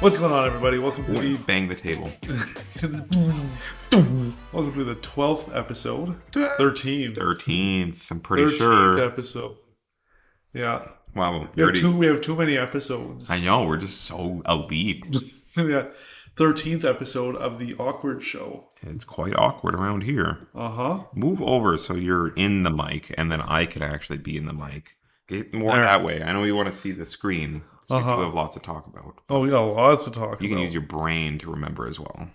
What's going on, everybody? Welcome to the Bang the table. welcome to the 12th episode. 13th. 13th. I'm pretty 13th sure. episode. Yeah. Wow. We have too many episodes. I know. We're just so elite. Yeah. 13th episode of the Awkward Show. It's quite awkward around here. Uh-huh. Move over so you're in the mic, and then I could actually be in the mic. Get more that way. I know you want to see the screen. So we do have lots to talk about. Oh, we got lots to talk about. You can use your brain to remember as well.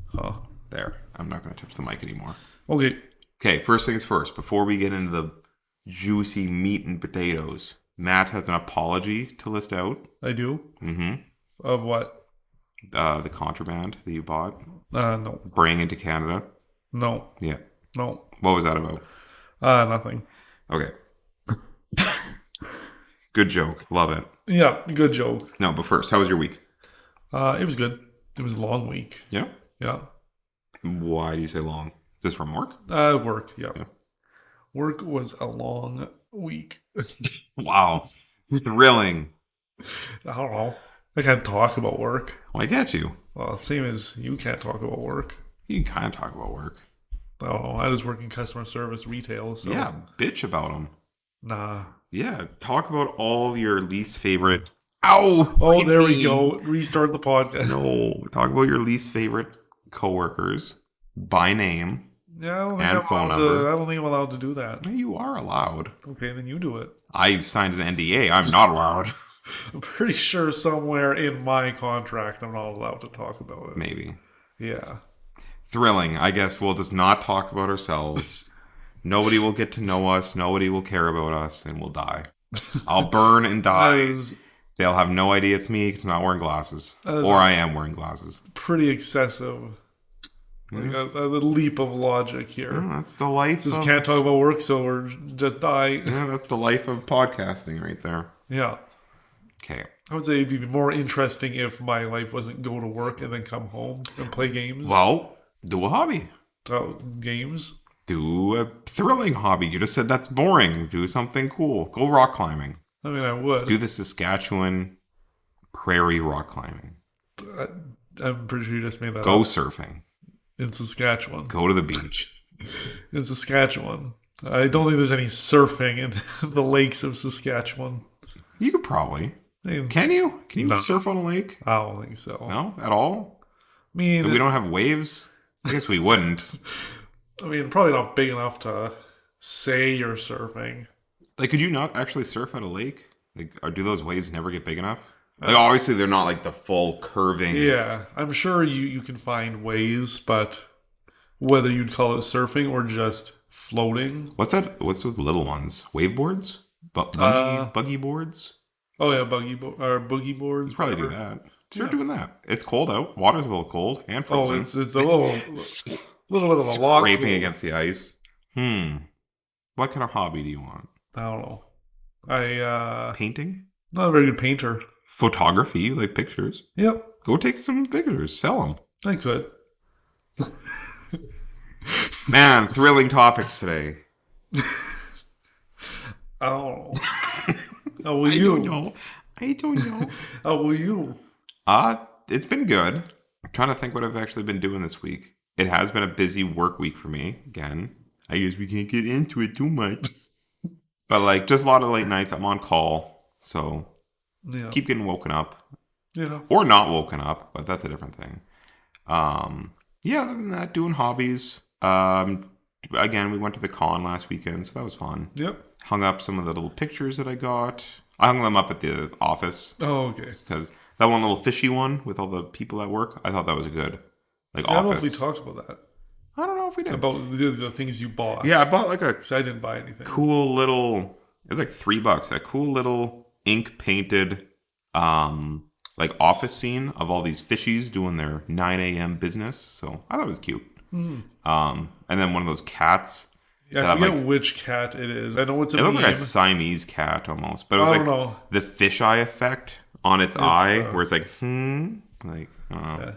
Huh. There. I'm not going to touch the mic anymore. Okay. Okay, first things first. Before we get into the juicy meat and potatoes, Matt has an apology to list out. I do? Mm-hmm. Of what? The contraband that you bought. No. Bringing into Canada. No. Yeah. No. What was that about? Nothing. Okay. Good joke. Love it. Yeah, good joke. No, but first, how was your week? It was good. It was a long week. Yeah? Yeah. Why do you say long? Just from work? Work, yeah. Work was a long week. Wow. Thrilling. I don't know. I can't talk about work. Well, I get you. Well, same as you can't talk about work. You can kind of talk about work. I don't know. I just work in customer service retail. So. Yeah, bitch about them. Nah. Yeah, talk about all your least favorite... Ow! Oh, there we go. Restart the podcast. No, talk about your least favorite coworkers by name. Yeah, and phone number. I don't think I'm allowed to do that. No, you are allowed. Okay, then you do it. I signed an NDA. I'm not allowed. I'm pretty sure somewhere in my contract I'm not allowed to talk about it. Maybe. Yeah. Thrilling. I guess we'll just not talk about ourselves. Nobody will get to know us. Nobody will care about us, and we'll die. I'll burn and die. They'll have no idea it's me because I'm not wearing glasses. Or I am wearing glasses. Pretty excessive. Like a leap of logic here. Yeah, that's the life. Just can't talk about work, so we're just die. Yeah, that's the life of podcasting right there. Yeah. Okay. I would say it'd be more interesting if my life wasn't go to work and then come home and play games. Well, do a hobby. Games? Do a thrilling hobby. You just said that's boring. Do something cool. Go rock climbing. I mean, I would. Do the Saskatchewan prairie rock climbing. I'm pretty sure you just made that Go up. surfing. In Saskatchewan. Go to the beach. In Saskatchewan. I don't think there's any surfing in the lakes of Saskatchewan. You could probably. Can you? Can you surf on a lake? I don't think so. No? At all? I mean... We don't have waves? I guess we wouldn't. I mean, probably not big enough to say you're surfing. Like, could you not actually surf at a lake? Like, or do those waves never get big enough? Like, obviously, they're not like the full curving. Yeah, I'm sure you can find ways, but whether you'd call it surfing or just floating. What's that? What's those little ones? Waveboards? Buggy boards? Oh, yeah, boogie boards. You probably do that. Start doing that. It's cold out. Water's a little cold and frozen. Oh, it's a little bit of a lock. Scraping against the ice. What kind of hobby do you want? I don't know. Painting? Not a very good painter. Photography, you like pictures. Yep. Go take some pictures. Sell them. I could. Man, thrilling topics today. I don't know. How will you? I don't know. How will you? It's been good. I'm trying to think what I've actually been doing this week. It has been a busy work week for me. Again, I guess we can't get into it too much. But like, just a lot of late nights. I'm on call. So keep getting woken up. Yeah. Or not woken up, but that's a different thing. Yeah, other than that, doing hobbies. Again, we went to the con last weekend, so that was fun. Yep. Hung up some of the little pictures that I got. I hung them up at the office. Oh, okay. Because that one little fishy one with all the people at work, I thought that was a good office. I don't know if we talked about that. I don't know if we did. About the things you bought. Yeah, I bought like a... So I didn't buy anything. Cool little... It was like $3. A cool little ink painted like office scene of all these fishies doing their 9 a.m. business. So I thought it was cute. And then one of those cats. Yeah, I forget which cat it is. I know it's a meme. It looked like a Siamese cat almost. But it was like the fisheye effect on its eye where it's like, like, I don't know. Yeah.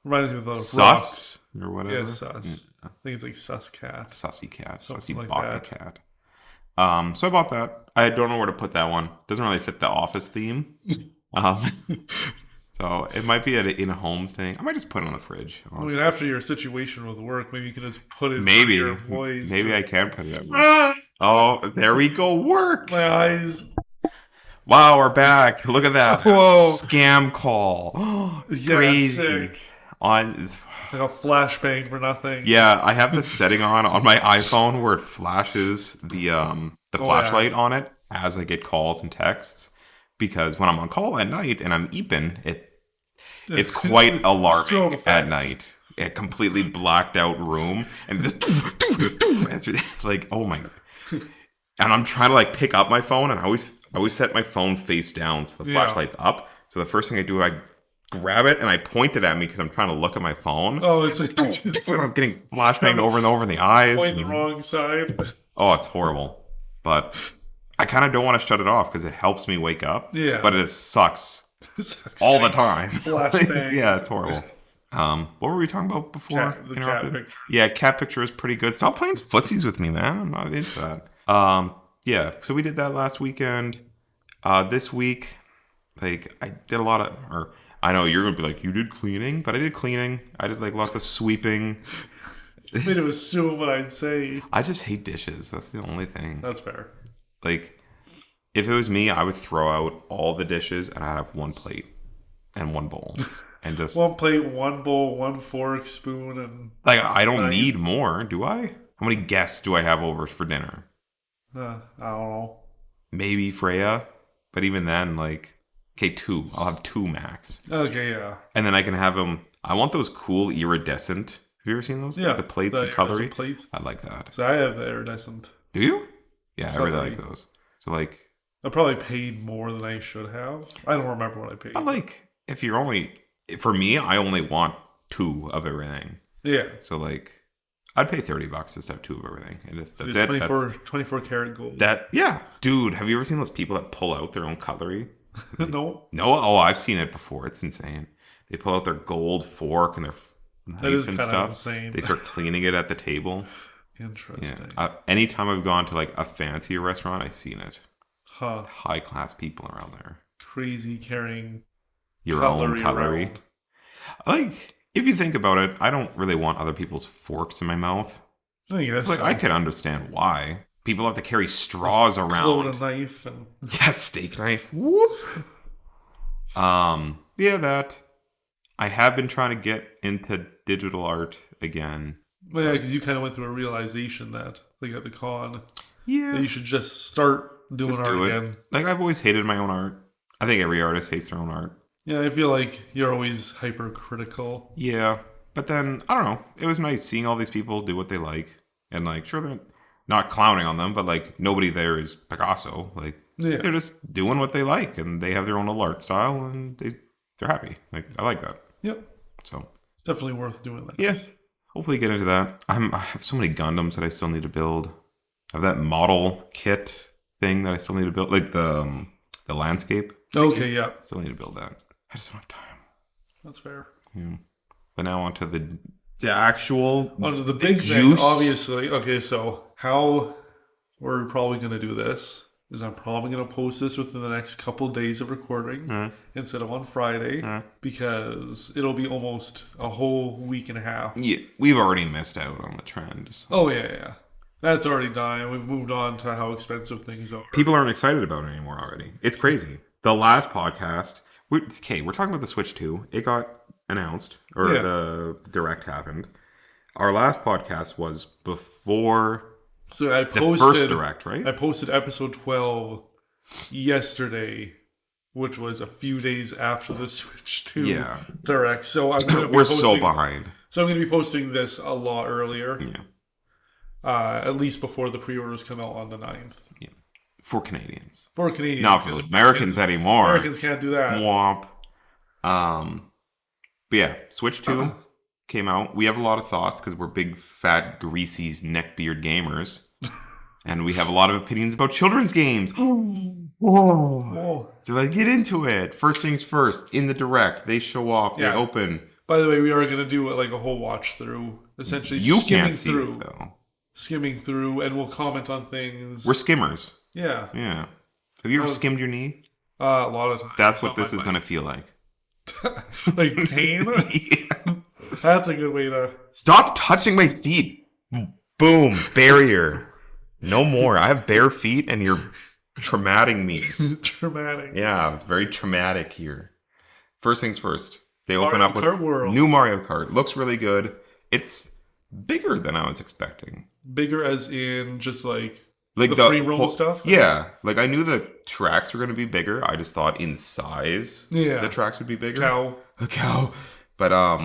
Reminds me of the sus or whatever. Yeah, sus. I think it's like sus cat. Sussy cat. Something Sussy like baka that. cat. So I bought that. I don't know where to put that one. Doesn't really fit the office theme. So So it might be an in-home thing. I might just put it on the fridge. I Honestly. mean, after your situation with work, maybe you can just put it Maybe. for your employees. Maybe I can put it at work. Oh, there we go. Work. My eyes. Wow, we're back. Look at that. Whoa. Scam call. Yeah, Crazy. sick. On Like a flashbang for nothing. Yeah, I have this setting on my iPhone where it flashes the flashlight on it as I get calls and texts. Because when I'm on call at night and I'm eeping, it's quite alarming at night. A completely blacked out room and just like, oh my. And I'm trying to like pick up my phone, and I always set my phone face down so the flashlight's up. So the first thing I do, I grab it and I point it at me because I'm trying to look at my phone. Oh, it's like I'm getting flashbanged over and over in the eyes. Point the wrong side. Oh, it's horrible. But I kind of don't want to shut it off because it helps me wake up. Yeah. But it sucks all the time. Flashbang. Yeah, it's horrible. What were we talking about before? The cat picture. Yeah, cat picture is pretty good. Stop playing footsies with me, man. I'm not into that. Yeah, so we did that last weekend. This week, like, I did a lot of, or I know you're gonna be like, you did cleaning, but I did cleaning. I did like lots of sweeping. I mean, it was still what I'd say. I just hate dishes. That's the only thing. That's fair. Like, if it was me, I would throw out all the dishes and I'd have one plate and one bowl. And just one plate, one bowl, one fork, spoon, and like I don't need more, do I? How many guests do I have over for dinner? I don't know. Maybe Freya, but even then, like, okay, 2. I'll have 2 max. Okay, yeah. And then I can have them. I want those cool iridescent. Have you ever seen those? Yeah, the plates the and cutlery. plates. I like that. So I have the iridescent. Do you? Yeah, Cutlery. I really like those. So like, I probably paid more than I should have. I don't remember what I paid. but like, if you're only for me, I only want 2 of everything. Yeah. So like, I'd pay $30 just to have 2 of everything. And that's So it. 24 karat gold. Yeah, dude. Have you ever seen those people that pull out their own cutlery? No. Oh, I've seen it before. It's insane. They pull out their gold fork and their knife and stuff. Insane. They start cleaning it at the table. Interesting. Yeah. Anytime I've gone to like a fancier restaurant, I've seen it. Huh. High class people around there. Crazy carrying your own cutlery. Around. Like, if you think about it, I don't really want other people's forks in my mouth. It's like I could understand why people have to carry straws around. A knife and steak knife. Whoop. Yeah, that. I have been trying to get into digital art again. Well, yeah, because you kind of went through a realization that, like at the con, yeah, that you should just start doing art again. Like, I've always hated my own art. I think every artist hates their own art. Yeah, I feel like you're always hypercritical. Yeah, but then, I don't know. It was nice seeing all these people do what they like. And, like, sure, they're not clowning on them, but, like, nobody there is Picasso. Like, they're just doing what they like, and they have their own little art style, and they're happy. Like, I like that. Yep. So it's definitely worth doing that. Yeah. Hopefully get into that. I have so many Gundams that I still need to build. I have that model kit thing that I still need to build, like the landscape. Okay, yeah. Still need to build that. I just don't have time. That's fair. Yeah. But now onto the actual onto the big juice. Thing, obviously. Okay, so how we're probably going to do this is I'm probably going to post this within the next couple days of recording instead of on Friday because it'll be almost a whole week and a half. Yeah, we've already missed out on the trend. So. Oh, yeah. That's already done. We've moved on to how expensive things are. People aren't excited about it anymore already. It's crazy. The last podcast, we're talking about the Switch 2. It got announced, or the Direct happened. Our last podcast was before... So I posted the first Direct, right? I posted episode 12 yesterday, which was a few days after the Switch 2 Direct. So I'm going to be We're so behind. So I'm going to be posting this a lot earlier. Yeah. At least before the pre-orders come out on the 9th. Yeah. For Canadians. For Canadians. Not for Americans anymore. Americans can't do that. Womp. But yeah, Switch 2 came out. We have a lot of thoughts because we're big, fat, greasy, neckbeard gamers. And we have a lot of opinions about children's games. Whoa. So let's get into it. First things first. In the Direct, they show off. They open. By the way, we are going to do like a whole watch through. Essentially, you can't see it, though. Skimming through, and we'll comment on things. We're skimmers. Yeah. Yeah. Have you ever skimmed your knee? A lot of times. That's what this is going to feel like. Like pain? Yeah. That's a good way to... Stop touching my feet. Boom. Barrier. No more. I have bare feet and you're traumating me. Traumatic. Yeah, it's very traumatic here. First things first. They open Mario up with Kart World. new Mario Kart. Looks really good. It's bigger than I was expecting. Bigger as in just like Like the free roam stuff? Yeah. Like I knew the tracks were going to be bigger. I just thought in size the tracks would be bigger. A cow. But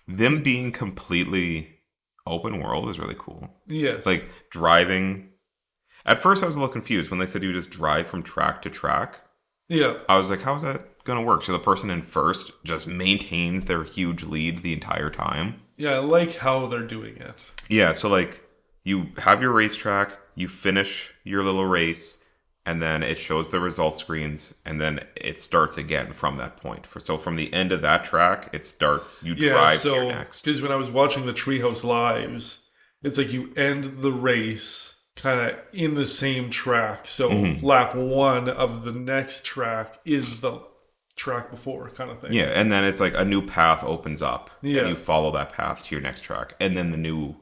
them being completely open world is really cool. Yes. Like driving. At first I was a little confused when they said you just drive from track to track. Yeah. I was like, how's that going to work? So the person in first just maintains their huge lead the entire time. Yeah, I like how they're doing it. Yeah, so like you have your racetrack, you finish your little race, and then it shows the result screens, and then it starts again from that point. So from the end of that track, it starts, you drive to your next. Because when I was watching the Treehouse Lives, it's like you end the race kind of in the same track. So lap 1 of the next track is the track before kind of thing. Yeah, and then it's like a new path opens up, and Yeah. you follow that path to your next track, and then the new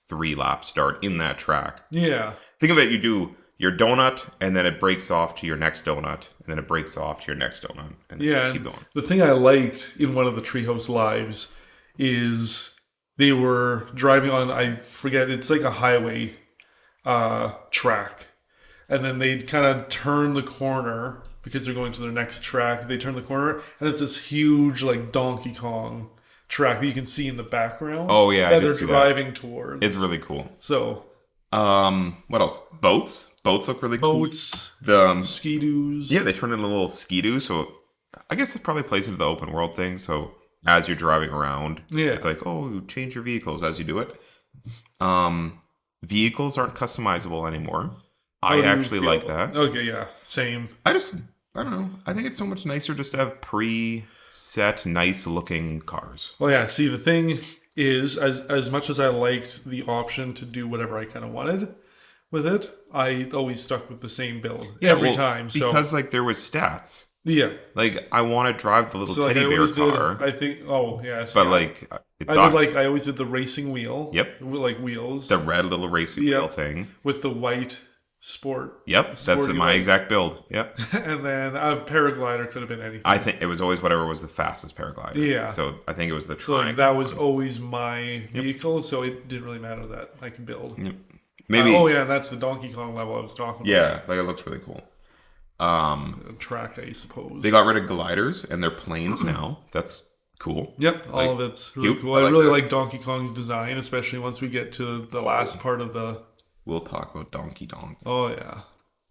3 laps start in that track. Yeah. Think of it, you do your donut, and then it breaks off to your next donut, and then it breaks off to your next donut, and then you just keep going. The thing I liked in one of the Treehouse Lives is they were driving on, I forget, it's like a highway track. And then they kind of turn the corner because they're going to their next track. They turn the corner, and it's this huge, like, Donkey Kong track that you can see in the background. Oh, yeah, that they're driving towards. It's really cool. So, what else? Boats. Boats look really cool. Boats. The ski-doos. Yeah, they turn into little ski-doo. So I guess it probably plays into the open world thing. So as you're driving around, it's like, oh, you change your vehicles as you do it. Vehicles aren't customizable anymore. I actually like that. Okay, yeah, same. I don't know. I think it's so much nicer just to have pre-set, nice-looking cars. Well, yeah. See, the thing is, as much as I liked the option to do whatever I kind of wanted with it, I always stuck with the same build every time. So because like there was stats. Yeah. Like I want to drive the little teddy bear car. I think. Oh yeah. But like it sucks. I always did the racing wheel. Yep. With like wheels. The red little racing wheel thing with the white sport. Yep. That's my exact build. Yep. And then a paraglider could have been anything. I think it was always whatever was the fastest paraglider. Yeah. So I think it was the triangle. So like, that was always my vehicle. So it didn't really matter that I can build. Yep. Maybe. Oh yeah, and that's the Donkey Kong level I was talking about. Yeah, like it looks really cool. Track, I suppose. They got rid of gliders and they're planes now. That's cool. Yep, all of it's really cool. I really like Donkey Kong's design, especially once we get to the last part of the... We'll talk about Donkey Kong. Oh, yeah.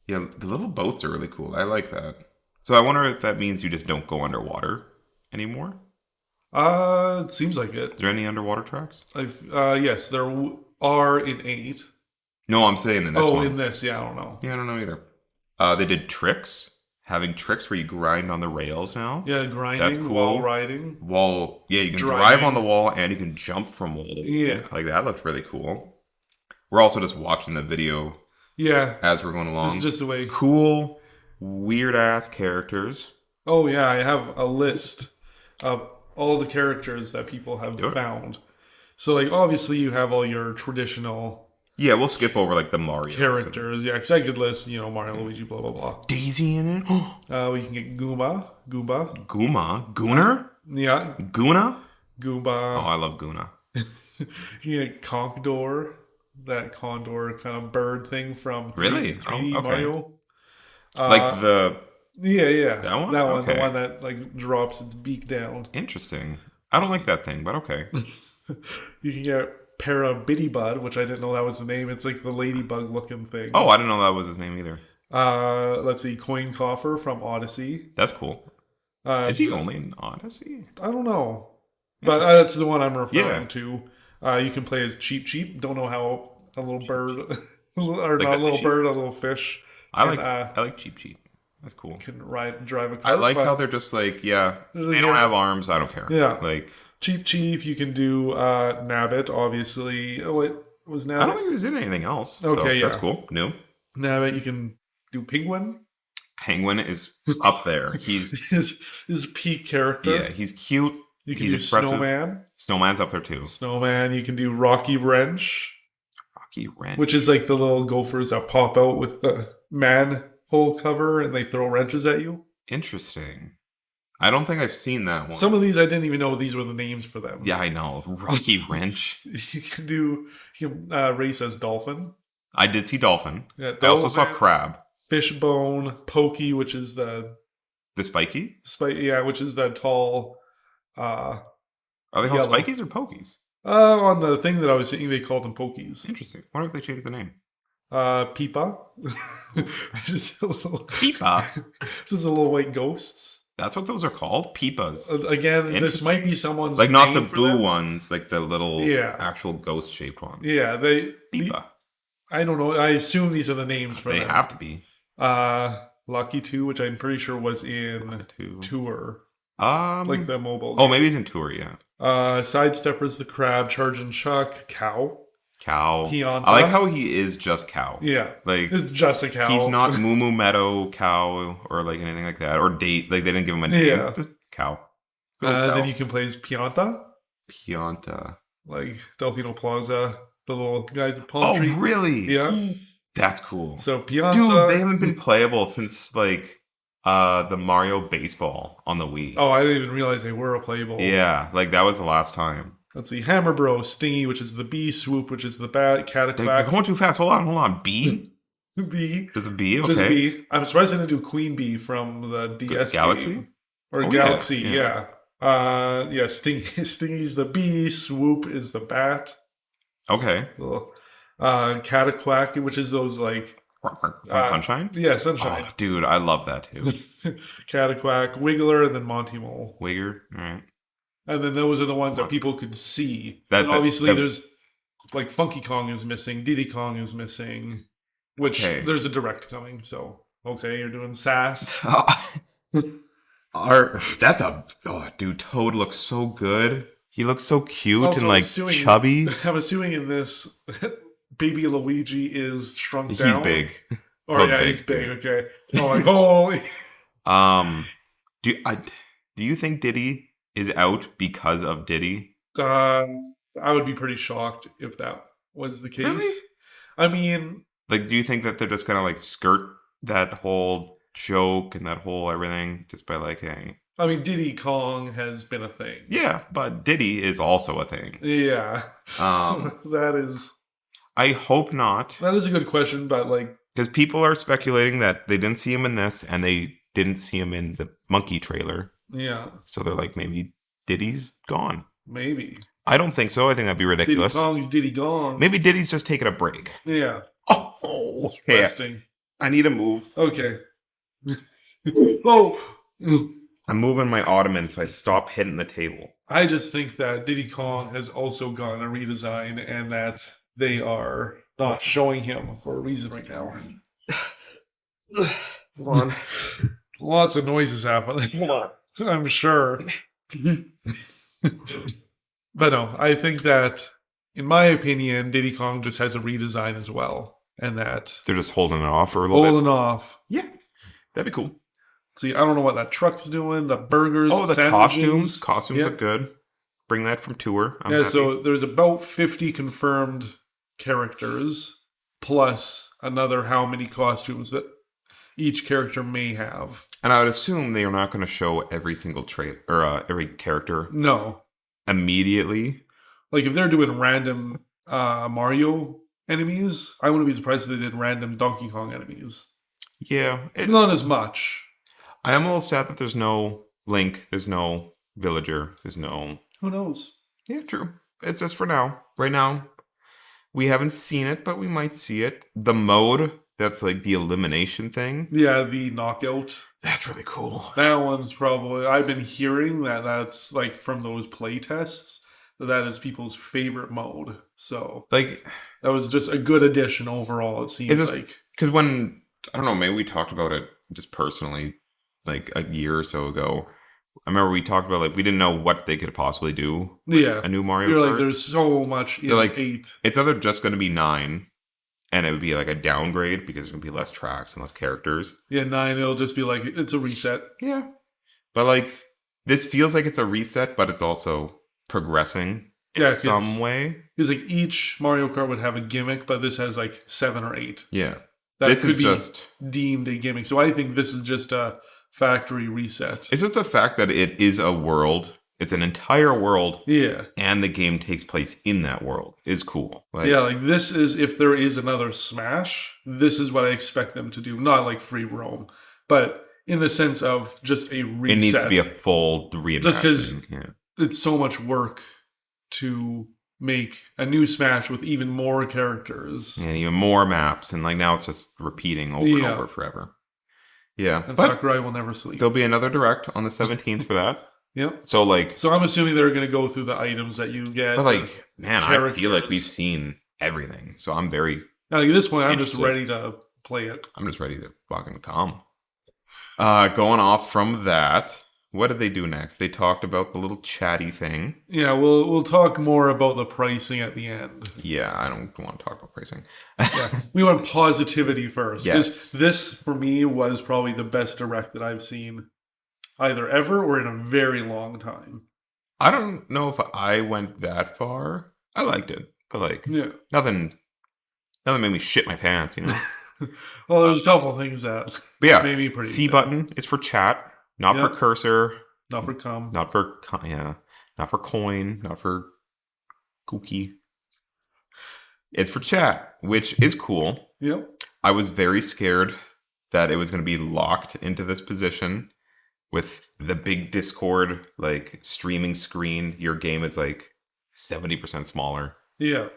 Yeah, the little boats are really cool. I like that. So I wonder if that means you just don't go underwater anymore? It seems like it. Are there any underwater tracks? Yes, there are in 8. No, I'm saying in this one. Oh, in this, yeah, I don't know. Yeah, I don't know either. They did tricks. Having tricks where you grind on the rails now. Yeah, grinding, that's cool. Wall riding. Yeah, you can drive on the wall and you can jump from wall to wall. Yeah. Like that looked really cool. We're also just watching the video. Yeah. As we're going along. This is just the way. Cool, weird ass characters. Oh yeah, I have a list of all the characters that people have found. So like obviously you have all your traditional... Yeah, we'll skip over like the Mario characters. Yeah, because I could list, Mario, Luigi, blah, blah, blah. Daisy in it? We can get Goomba. Gooner? Yeah. Goona? Goomba. Oh, I love Goona. You get Conkdor, that condor kind of bird thing from 3D okay. Mario. Like the... Yeah. That one? That one, the one that like drops its beak down. Interesting. I don't like that thing, but okay. You can get Parabitty-Bud, which I didn't know that was the name. It's like the ladybug looking thing. Oh, I didn't know that was his name either. Let's see, Coin Coffer from Odyssey. That's cool. Is he only in Odyssey? I don't know. But that's the one I'm referring to. You can play as Cheep. Don't know how a little bird, or like not a little bird, a little fish. I like Cheep. That's cool. Can drive a car. I like how they're just like, they don't have arms. I don't care. Yeah. Like... Cheep, you can do Nabbit, obviously. Oh, it was Nabbit? I don't think it was in anything else. Okay, so that's cool. No. Nabbit, you can do Penguin. Penguin is up there. He's his peak character. Yeah, he's cute. You can he's do expressive. Snowman. Snowman's up there too. Snowman. You can do Rocky Wrench. Rocky Wrench. Which is like the little gophers that pop out with the manhole cover and they throw wrenches at you. Interesting. I don't think I've seen that one. Some of these I didn't even know these were the names for them. Yeah, I know. Rocky Wrench. You can race as Dolphin. I did see Dolphin. Yeah, I also saw Crab. Fishbone, Pokey, which is the spiky? Which is the tall. Are they called spikies or pokies? On the thing that I was seeing, they called them Pokies. Interesting. Wonder if they changed the name. Peepa. Peepa? Just a little white ghosts. That's what those are called? Peepas. Again, this might be someone's like not the name for blue them. ones, like the little actual ghost-shaped ones. Yeah, Peepa. I don't know. I assume these are the names for them. They have to be. Lucky 2, which I'm pretty sure was in Tour. Like the mobile game. Maybe he's in Tour, yeah. Sidestepper's the Crab, Charging Chuck, Cow. Pianta. I like how he is just Cow. Yeah. Like it's just a cow. He's not Moo Moo Meadow Cow or like anything like that. Or Date. Like they didn't give him a name. Yeah. Just Cow. Then you can play as Pianta. Like Delfino Plaza. The little guys with palm trees. Oh, really? Yeah. That's cool. So Pianta. Dude, they haven't been playable since like the Mario Baseball on the Wii. Oh, I didn't even realize they were playable. Yeah, like that was the last time. Let's see. Hammer Bro, Stingy, which is the bee, Swoop, which is the bat, Cataquack. They're going too fast. Hold on. Bee? Bee. There's a bee? Okay. Just bee. I'm surprised they didn't do Queen Bee from the DS Galaxy? game. Or Galaxy, yeah. Stingy's the bee, Swoop is the bat. Okay. Cataquack, which is those like... From Sunshine? Yeah, Sunshine. Oh, dude, I love that too. Cataquack, Wiggler, and then Monty Mole. Wigger, all right. And then those are the ones that people could see. Obviously, there's like Funky Kong is missing, Diddy Kong is missing, which there's a direct coming. So you're doing Sass. Dude, Toad looks so good. He looks so cute also, and like chubby. I'm assuming in this, Baby Luigi is shrunk down. He's big. He's big. Okay. Oh, like holy. Do you think Diddy is out because of Diddy? I would be pretty shocked if that was the case. Really? I mean, like, do you think that they're just gonna like skirt that whole joke and that whole everything just by like, hey? I mean, Diddy Kong has been a thing. Yeah, but Diddy is also a thing. Yeah. That is. I hope not. That is a good question, but like, because people are speculating that they didn't see him in this and they didn't see him in the Monkey trailer. Yeah. So they're like, maybe Diddy's gone. Maybe. I don't think so. I think that'd be ridiculous. Diddy Kong's Diddy gone. Maybe Diddy's just taking a break. Yeah. Oh, resting. I need to move. Okay. Oh. I'm moving my ottoman so I stop hitting the table. I just think that Diddy Kong has also gotten a redesign and that they are not showing him for a reason right now. Hold on. Lots of noises happening. Hold on. I'm sure. But no, I think that, in my opinion, Diddy Kong just has a redesign as well. And that... they're just holding it off for a little bit? Holding off. Yeah. That'd be cool. See, I don't know what that truck's doing. The burgers, the sandwiches. Costumes look good. Bring that from Tour. I'm happy. So there's about 50 confirmed characters, plus another how many costumes that each character may have. And I would assume they are not going to show every single trait or every character. No. Immediately. Like if they're doing random Mario enemies, I wouldn't be surprised if they did random Donkey Kong enemies. Yeah. Not as much. I am a little sad that there's no Link, there's no Villager, there's no... Who knows? Yeah, true. It's just for now. Right now, we haven't seen it, but we might see it. The mode, that's like the elimination thing. Yeah, the knockout. That's really cool. That one's probably... I've been hearing that's like from those play tests, that is people's favorite mode. So, like, that was just a good addition overall, it seems like. Because when... I don't know, maybe we talked about it just personally, like a year or so ago. I remember we talked about, like, we didn't know what they could possibly do. Yeah. A new Mario You're Kart. like, there's so much in like, 8. It's either just going to be 9, and it would be like a downgrade because there's going to be less tracks and less characters. Yeah, 9, it'll just be like, it's a reset. Yeah. But like, this feels like it's a reset, but it's also progressing in some way. Because like each Mario Kart would have a gimmick, but this has like 7 or 8. Yeah. That this could is be just deemed a gimmick. So I think this is just a factory reset. It's just the fact that it is a world. It's an entire world. Yeah. And the game takes place in that world is cool. Like this is, if there is another Smash, this is what I expect them to do. Not like free roam, but in the sense of just a reset. It needs to be a full reimagining. Just because it's so much work to make a new Smash with even more characters. And even more maps. And like now it's just repeating over and over forever. Yeah. And Sakurai will never sleep. There'll be another Direct on the 17th for that. Yep. So I'm assuming they're going to go through the items that you get. But like, man, I feel like we've seen everything. So I'm very now, at this point, I'm just ready to play it. I'm just ready to fucking come. Going off from that, what did they do next? They talked about the little chatty thing. Yeah, we'll talk more about the pricing at the end. Yeah, I don't want to talk about pricing. Yeah, we want positivity first. Yes. This, for me, was probably the best Direct that I've seen either ever or in a very long time. I don't know if I went that far. I liked it, but like, nothing made me shit my pants, you know? Well, there's a couple of things that made me pretty C button is for chat, not for cursor. Not for cum. Not for coin, not for kooky. It's for chat, which is cool. Yep. I was very scared that it was going to be locked into this position with the big Discord, like, streaming screen. Your game is, like, 70% smaller. Yeah.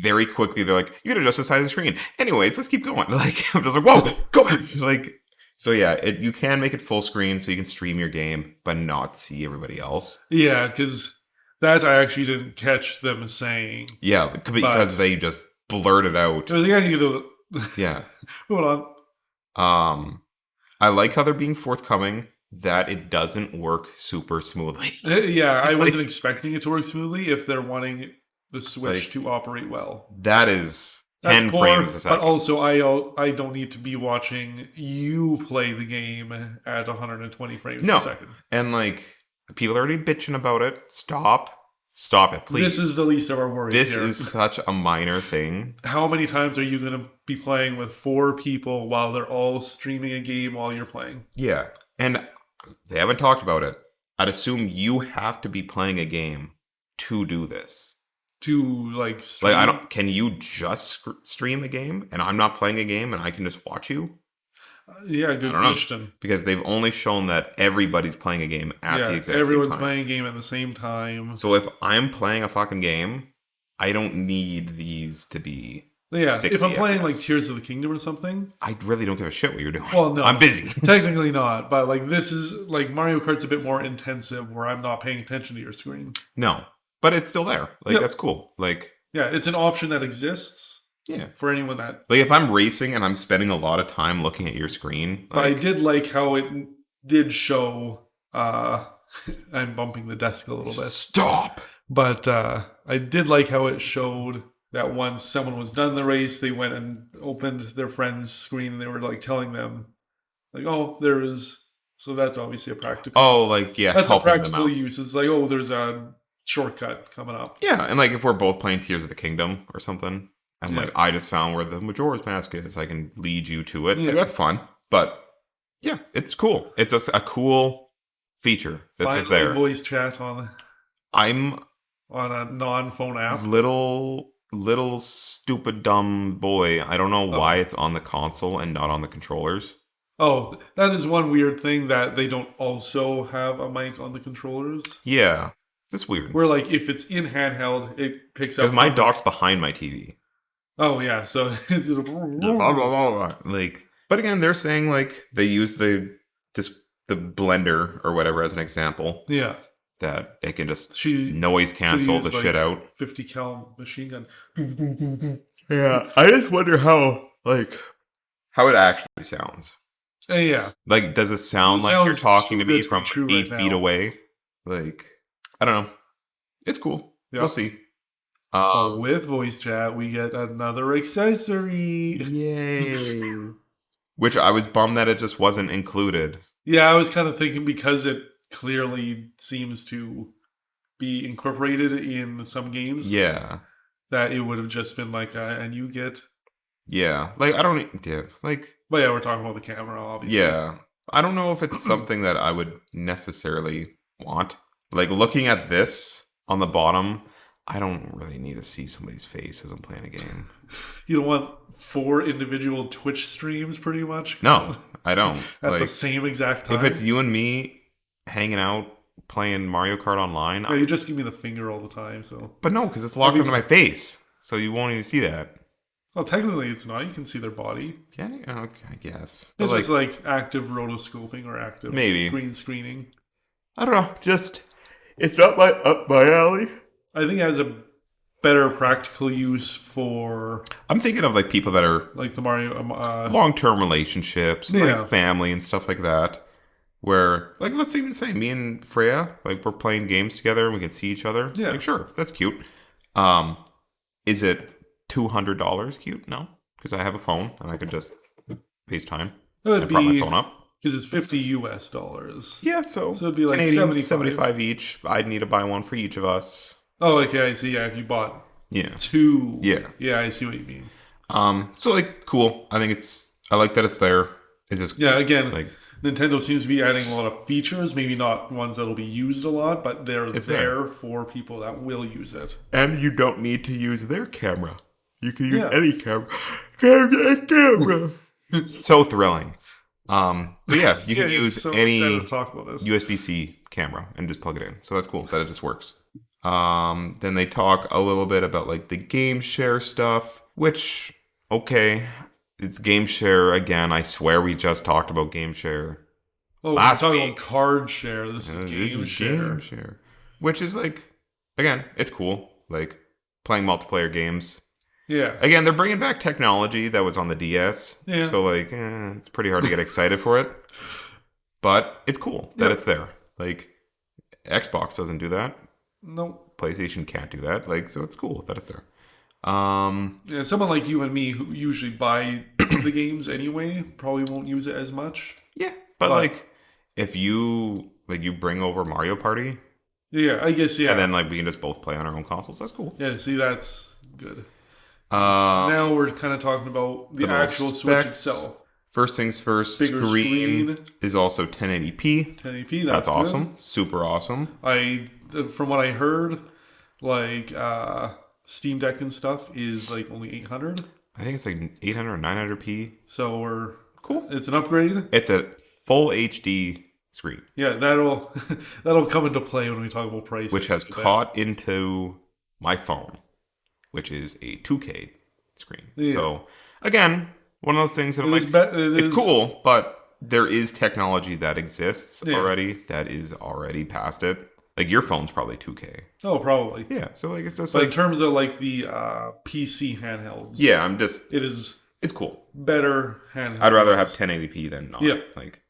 Very quickly, they're like, you can adjust the size of the screen. Anyways, let's keep going. Like, I'm just like, whoa, go back. Like, so yeah, you can make it full screen so you can stream your game, but not see everybody else. Yeah, because that I actually didn't catch them saying. Yeah, because they just blurted out. Yeah. Hold on. I like how they're being forthcoming that it doesn't work super smoothly. Yeah, I wasn't expecting it to work smoothly if they're wanting the Switch to operate well. That is 10 frames a second. But also, I don't need to be watching you play the game at 120 frames per second. And like, people are already bitching about it. Stop it, please. This is the least of our worries. This is such a minor thing. How many times are you going to be playing with 4 people while they're all streaming a game while you're playing? Yeah. And they haven't talked about it. I'd assume you have to be playing a game to do this. To like stream? Like, can you just stream a game and I'm not playing a game and I can just watch you? Yeah, good question. Because they've only shown that everybody's playing a game at the exact same time. Everyone's playing a game at the same time. So if I'm playing a fucking game, I don't need these to be. Yeah, if I'm playing like Tears of the Kingdom or something, I really don't give a shit what you're doing. Well, no, I'm busy. Technically not, but like this is like Mario Kart's a bit more intensive where I'm not paying attention to your screen. No, but it's still there. Like that's cool. Like yeah, it's an option that exists. Yeah, for anyone that like if I'm racing and I'm spending a lot of time looking at your screen. But I did like how it did show. I'm bumping the desk a little bit. Stop. But I did like how it showed that once someone was done the race, they went and opened their friend's screen and they were like telling them, like, "Oh, there is." So that's obviously a practical. Oh, like yeah, that's a practical use. It's like, oh, there's a shortcut coming up. Yeah, and like if we're both playing Tears of the Kingdom or something, and like I just found where the Majora's Mask is, I can lead you to it. Yeah, that's fun. But yeah, it's cool. It's a cool feature that's just there. Voice chat on. I'm on a non-phone app. Little stupid dumb boy. I don't know why it's on the console and not on the controllers. Oh, that is one weird thing that they don't also have a mic on the controllers. Yeah, it's weird. Where like if it's in handheld, it picks up. Because my dock's behind my TV. Oh yeah, so like, but again, they're saying like they use the blender or whatever as an example. Yeah. That it can just noise cancel the shit out. 50 cal machine gun. Yeah, I just wonder how it actually sounds. Yeah. Like, does it sound like you're talking to me from 8 feet away? Like, I don't know. It's cool. Yep. We'll see. But with voice chat, we get another accessory. Yay. Which I was bummed that it just wasn't included. Yeah, I was kind of thinking because it clearly seems to be incorporated in some games. Yeah. That it would have just been like, and you get... Yeah. Like, I don't... Yeah. Like... But yeah, we're talking about the camera, obviously. Yeah. I don't know if it's something that I would necessarily want. Like, looking at this on the bottom, I don't really need to see somebody's face as I'm playing a game. You don't want 4 individual Twitch streams, pretty much? No, I don't. At the same exact time? If it's you and me hanging out playing Mario Kart Online... No, you just give me the finger all the time, so... But no, because it's locked into my face, so you won't even see that. Well, technically it's not. You can see their body. Can you? Okay, I guess. But it's just like active rotoscoping or active green screening. I don't know. Just, it's not up my alley. I think it has a better practical use for... I'm thinking of like people that are... Like the Mario... long-term relationships, like family and stuff like that. Where, like, let's even say me and Freya, like, we're playing games together and we can see each other. Yeah. Like, sure, that's cute. Is it $200 cute? No. Because I have a phone and I could just FaceTime. It would be... prop my phone up. Because it's $50. Yeah, so it'd be like Canadian, 75 each. I'd need to buy one for each of us. Oh, okay, I see. Yeah, if you bought 2. Yeah, I see what you mean. So, like, cool. I think I like that it's there. It's just... Yeah, again... Like, Nintendo seems to be adding a lot of features, maybe not ones that'll be used a lot, but they're there for people that will use it. And you don't need to use their camera. You can use any camera. Camera. So thrilling. But yeah, you can use any USB-C camera and just plug it in. So that's cool that it just works. Then they talk a little bit about like the game share stuff, which, okay... It's game share again. I swear we just talked about game share. Oh, we're talking about card share. This is game share. Which is like, again, it's cool. Like playing multiplayer games. Yeah. Again, they're bringing back technology that was on the DS. Yeah. So like, it's pretty hard to get excited for it. But it's cool that it's there. Like, Xbox doesn't do that. Nope. PlayStation can't do that. Like, so it's cool that it's there. Yeah, someone like you and me who usually buy the games anyway probably won't use it as much. Yeah, but like if you bring over Mario Party, I guess and then like we can just both play on our own consoles. That's cool. Yeah, see, that's good. Now we're kind of talking about the actual Switch itself. First things first, bigger screen is also 1080p. 1080p, that's awesome. Super awesome. From what I heard, like Steam Deck and stuff is like only 800. I think it's like 800 or 900p. So we're cool. It's an upgrade. It's a full HD screen. Yeah, that'll come into play when we talk about price. Which has caught into my phone, which is a 2K screen. Yeah. So again, one of those things that it's cool, but there is technology that exists already that is already past it. Like your phone's probably 2K. Oh, probably. Yeah. So like it's just but in terms of like the PC handhelds. Yeah, it's cool. Better handheld. I'd rather have 1080p than not. Yeah. Like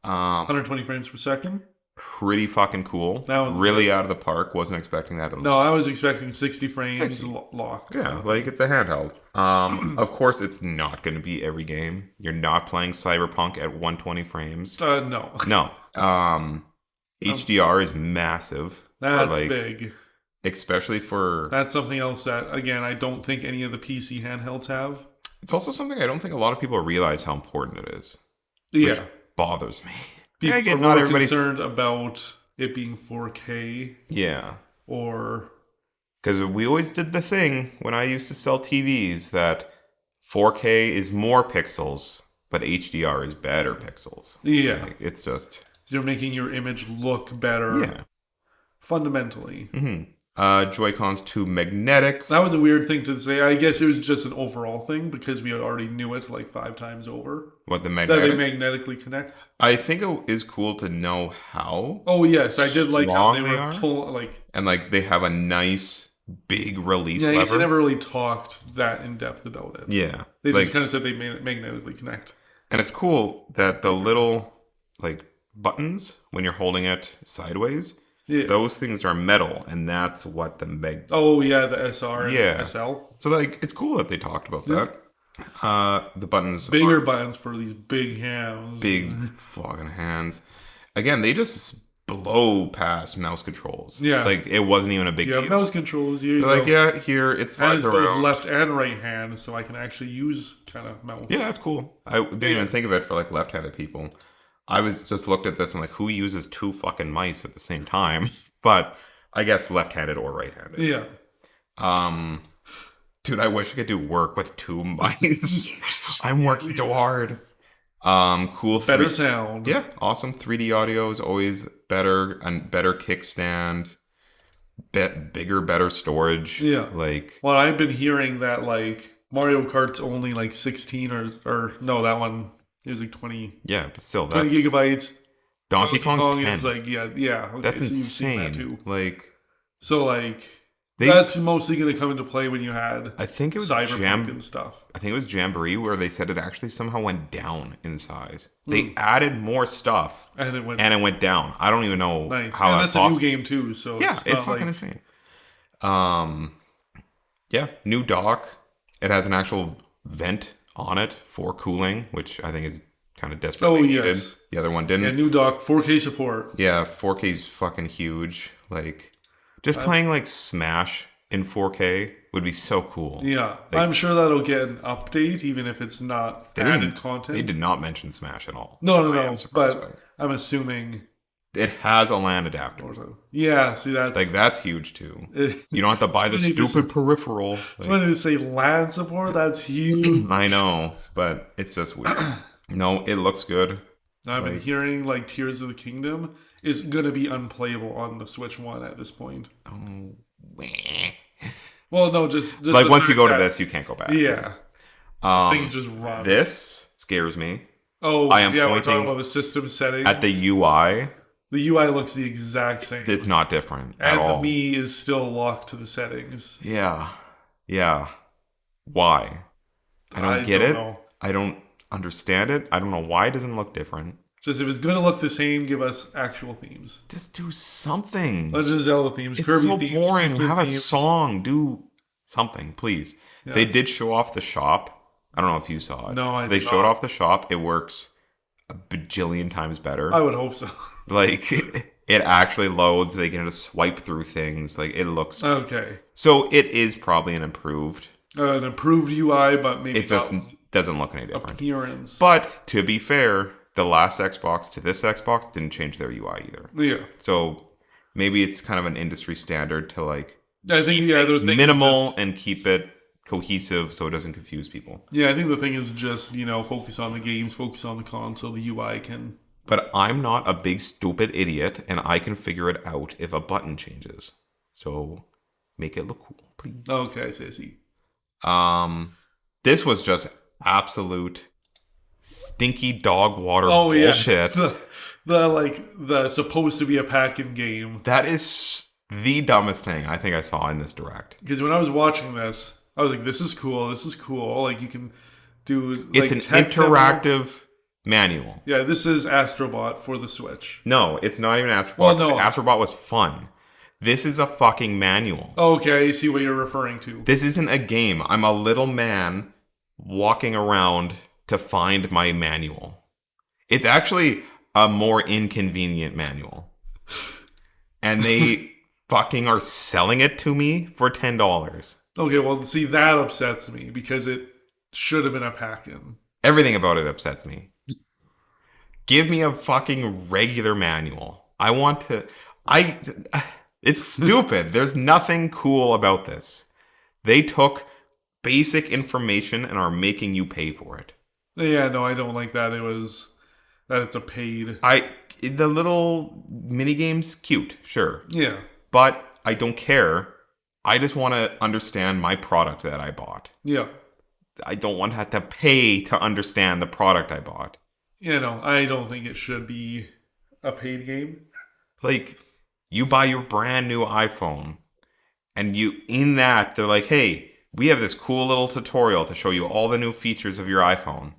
120 frames per second. Pretty fucking cool. That one's really good. Out of the park. Wasn't expecting that at all. No, I was expecting 60 frames locked. Yeah, like it's a handheld. Of course, it's not going to be every game. You're not playing Cyberpunk at 120 frames. No. No. HDR is massive. That's big. Especially for... That's something else that, again, I don't think any of the PC handhelds have. It's also something I don't think a lot of people realize how important it is. Yeah. Which bothers me. People are more concerned about it being 4K. Yeah. Or... Because we always did the thing when I used to sell TVs that 4K is more pixels, but HDR is better pixels. Yeah. Like, it's just... You're making your image look better. Yeah. Fundamentally. Mm-hmm. Joy-Cons 2 magnetic. That was a weird thing to say. I guess it was just an overall thing because we already knew it like 5 times over. What, the magnetic? That they magnetically connect. I think it is cool to know how. Oh, yes. I did like how they were and like they have a nice big release lever. Yeah, they never really talked that in depth about it. Yeah. They just kind of said they magnetically connect. And it's cool that the little like buttons when you're holding it sideways Yeah. Those things are metal, and that's what the Meg. Oh yeah, the SR and SL. So like, it's cool that they talked about that. The buttons, bigger buttons for these big hands, big fucking hands. Again, they just blow past mouse controls. Yeah, like it wasn't even a big deal. Mouse controls. Here, like here it slides and it's around. both left and right hand, so I can actually use kind of mouse. Yeah, that's cool. I didn't even think of it for like left-handed people. I was just looked at this and like, who uses two fucking mice at the same time? But I guess left-handed or right-handed. Yeah. Dude, I wish I could do work with two mice. I'm working so hard. Cool. Better sound. Yeah, awesome. 3D audio is always better, and better kickstand. Bigger, better storage. Yeah. Like, well, I've been hearing that like Mario Kart's only like 16 or no, that one is like 20. Yeah, but still, 20 that's gigabytes. Donkey Kong's 10. Is like yeah. Okay, that's so you've seen insane. that too. Like, so like. That's mostly going to come into play when you had I think it was Cyberpunk and stuff. I think it was Jamboree where they said it actually somehow went down in size. They added more stuff and it went down. I don't even know how that's possible. a new game too, so yeah, it's fucking insane. Yeah, new dock. It has an actual vent on it for cooling, which I think is kind of desperately needed. Yes. The other one didn't. Yeah, new dock, 4K support. Yeah, 4K is fucking huge. Like, just playing like Smash in 4K would be so cool. Yeah, like, I'm sure that'll get an update, even if it's not added content. They did not mention Smash at all. No. But I'm assuming it has a LAN adapter. Yeah, see that's huge too. You don't have to buy the stupid peripheral. It's funny to say LAN support. That's huge. I know, but it's just weird. No, it looks good. I've been hearing like Tears of the Kingdom is going to be unplayable on the Switch 1 at this point. Oh, well, no, just like once you go to this, you can't go back. Yeah, things just run. This scares me. Oh, I am we're talking about the system settings. At the UI. The UI looks the exact same. It's not different at all. And the Mii is still locked to the settings. Yeah. Why? I don't get it. I don't understand it. I don't know why it doesn't look different. Just if it's going to look the same, give us actual themes. Just do something. Legend of Zelda themes, it's Kirby so themes. Boring. Have a song. Do something, please. Yeah. They did show off the shop. I don't know if you saw it. No, They showed off the shop. It works a bajillion times better. I would hope so. Like, it actually loads. They can just swipe through things. Like, it looks... Okay. So, it is probably an improved UI, but maybe it just doesn't look any different. Appearance. But, to be fair... The last Xbox to this Xbox didn't change their UI either. Yeah. So maybe it's kind of an industry standard to like I think those minimal and keep it cohesive so it doesn't confuse people. Yeah, I think the thing is just, focus on the games, focus on the console, the UI can... But I'm not a big stupid idiot and I can figure it out if a button changes. So make it look cool, please. Okay, I see. This was just absolute... stinky dog water bullshit. Yeah. the supposed to be a pack-in game. That is the dumbest thing I think I saw in this direct. Because when I was watching this, I was like, this is cool. Like, you can do... It's an interactive manual. Yeah, this is Astrobot for the Switch. No, it's not even Astrobot. Well, no. Astrobot was fun. This is a fucking manual. Okay, I see what you're referring to. This isn't a game. I'm a little man walking around... to find my manual. It's actually a more inconvenient manual. And they fucking are selling it to me for $10. Okay, well, see, that upsets me because it should have been a pack-in. Everything about it upsets me. Give me a fucking regular manual. I want to... It's stupid. There's nothing cool about this. They took basic information and are making you pay for it. Yeah, no, I don't like that. It's a paid. The little mini game's cute, sure. Yeah. But I don't care. I just want to understand my product that I bought. Yeah. I don't want to have to pay to understand the product I bought. Yeah, no, I don't think it should be a paid game. Like, you buy your brand new iPhone, and they're like, hey, we have this cool little tutorial to show you all the new features of your iPhone.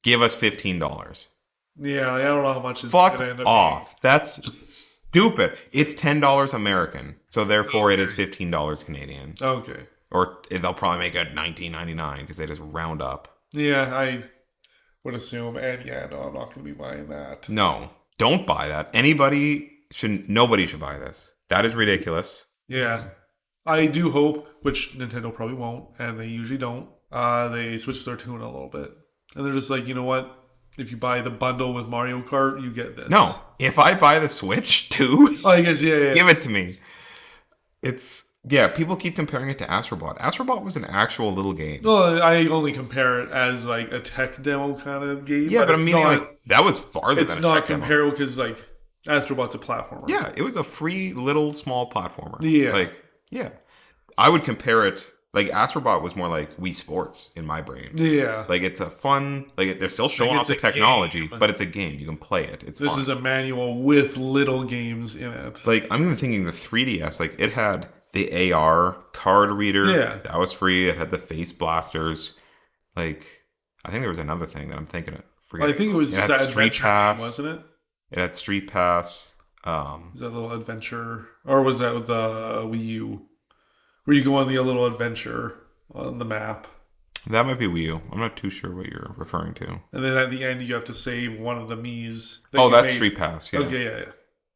Give us $15. Yeah, I don't know how much it's Fuck gonna end up off. That's stupid. It's $10 American, so therefore it is $15 Canadian. Okay. Or they'll probably make it $19.99 because they just round up. Yeah, I would assume. And yeah, no, I'm not going to be buying that. No, don't buy that. Nobody should buy this. That is ridiculous. Yeah. I do hope, which Nintendo probably won't, and they usually don't, they switch their tune a little bit. And they're just like, you know what? If you buy the bundle with Mario Kart, you get this. No, if I buy the Switch too, I guess, yeah. Give it to me. Yeah, people keep comparing it to Astrobot. Astrobot was an actual little game. Well, I only compare it as like a tech demo kind of game. Yeah, but I mean, like, that was farther than a tech demo. It's not comparable because, like, Astrobot's a platformer. Yeah, it was a free little small platformer. Yeah. Like, yeah. I would compare it, like, Astrobot was more like Wii Sports in my brain. Yeah. Like, it's a fun, like, they're still showing off the technology, but it's a game. You can play it. It's fun. This is a manual with little games in it. Like, I'm even thinking the 3DS, like, it had the AR card reader. Yeah. That was free. It had the face blasters. Like, I think there was another thing that I'm thinking of. I think it was just that Street Pass, game, wasn't it? It had Street Pass. Was that a little adventure? Or was that with the Wii U? Where you go on the little adventure on the map? That might be Wii U. I'm not too sure what you're referring to. And then at the end, you have to save one of the Miis. Oh, that's Street Pass, yeah. Okay, yeah.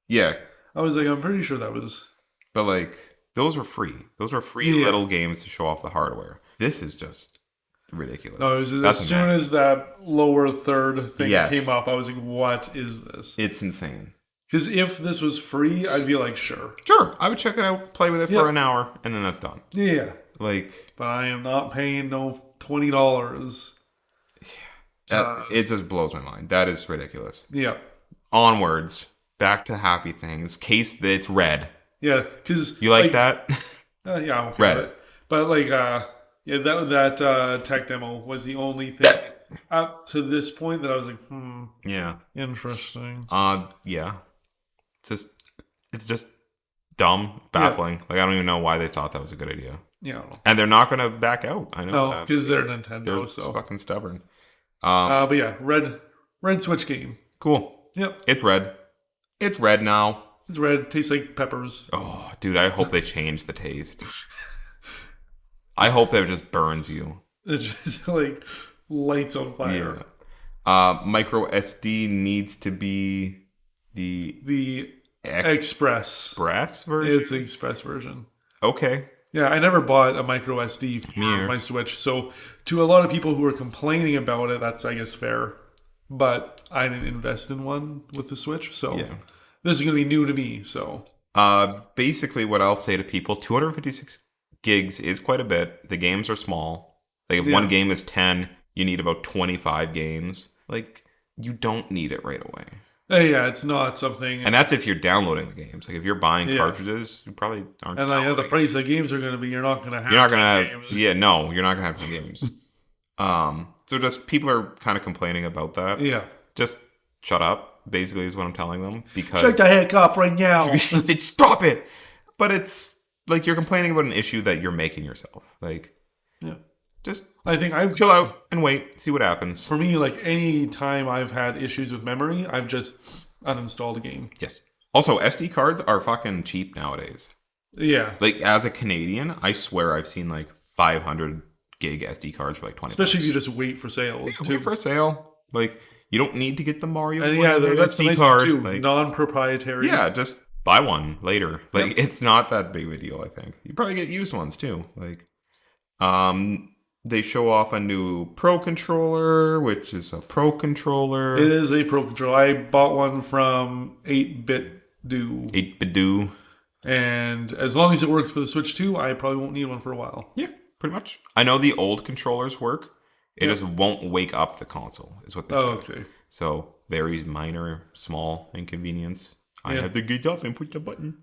Yeah. I was like, I'm pretty sure that was... But, like, those were free. Those were free little games to show off the hardware. This is just ridiculous. No, as soon as that lower third thing came up, I was like, what is this? It's insane. Because if this was free, I'd be like, sure. Sure. I would check it out, play with it for an hour, and then that's done. Yeah. Like... But I am not paying no $20. It just blows my mind. That is ridiculous. Yeah. Onwards. Back to happy things. Case that it's red. Yeah, because... You like that? Yeah, I'm okay red. with it. But, like, that tech demo was the only thing up to this point that I was like, Yeah. Interesting. Yeah. It's just dumb, baffling. Yeah. Like, I don't even know why they thought that was a good idea. Yeah. And they're not going to back out. I know. No, because they're Nintendo. They're so fucking stubborn. But yeah, red Switch game. Cool. Yep. It's red. It's red now. It's red. Tastes like peppers. Oh, dude, I hope they change the taste. I hope that it just burns you. It just like lights on fire. Yeah. Micro SD needs to be the Express version. It's the Express version. Okay. Yeah, I never bought a micro SD for my Switch, so to a lot of people who are complaining about it, that's I guess fair. But I didn't invest in one with the Switch, so this is gonna be new to me. So basically, what I'll say to people: 256 gigs is quite a bit. The games are small. Like if one game is 10, you need about 25 games. Like you don't need it right away. Yeah, it's not something... And that's if you're downloading the games. Like, if you're buying cartridges, you probably aren't. And the price the games are going to be, you're not going to have games. Yeah, no, you're not going to have any games. So just, people are kind of complaining about that. Yeah. Just shut up, basically, is what I'm telling them. Because shut the heck up right now. Stop it! But it's, like, you're complaining about an issue that you're making yourself. Like, just I think I chill out and wait, see what happens. For me, like any time I've had issues with memory, I've just uninstalled a game. Yes. Also, SD cards are fucking cheap nowadays. Yeah. Like as a Canadian, I swear I've seen like 500 gig SD cards for like 20. Especially if you just wait for sales. Wait for a sale. Like you don't need to get the Mario. And that's SD nice card. too. Like, non-proprietary. Yeah, just buy one later. Like it's not that big of a deal. I think you probably get used ones too. Like, they show off a new Pro controller, which is a Pro controller. It is a Pro controller. I bought one from 8BitDo. 8BitDo. And as long as it works for the Switch 2, I probably won't need one for a while. Yeah, pretty much. I know the old controllers work. It just won't wake up the console, is what they say. Okay. So, very minor, small inconvenience. I have to get up and push the button.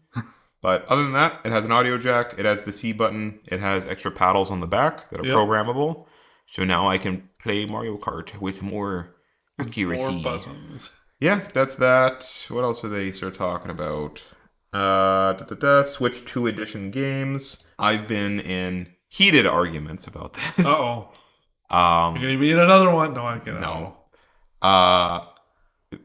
But other than that, it has an audio jack. It has the C button. It has extra paddles on the back that are programmable. So now I can play Mario Kart with more accuracy. More buttons. Yeah, that's that. What else are they start talking about? Switch 2 edition games. I've been in heated arguments about this. Uh-oh. You're going to be in another one? No, I can't. No.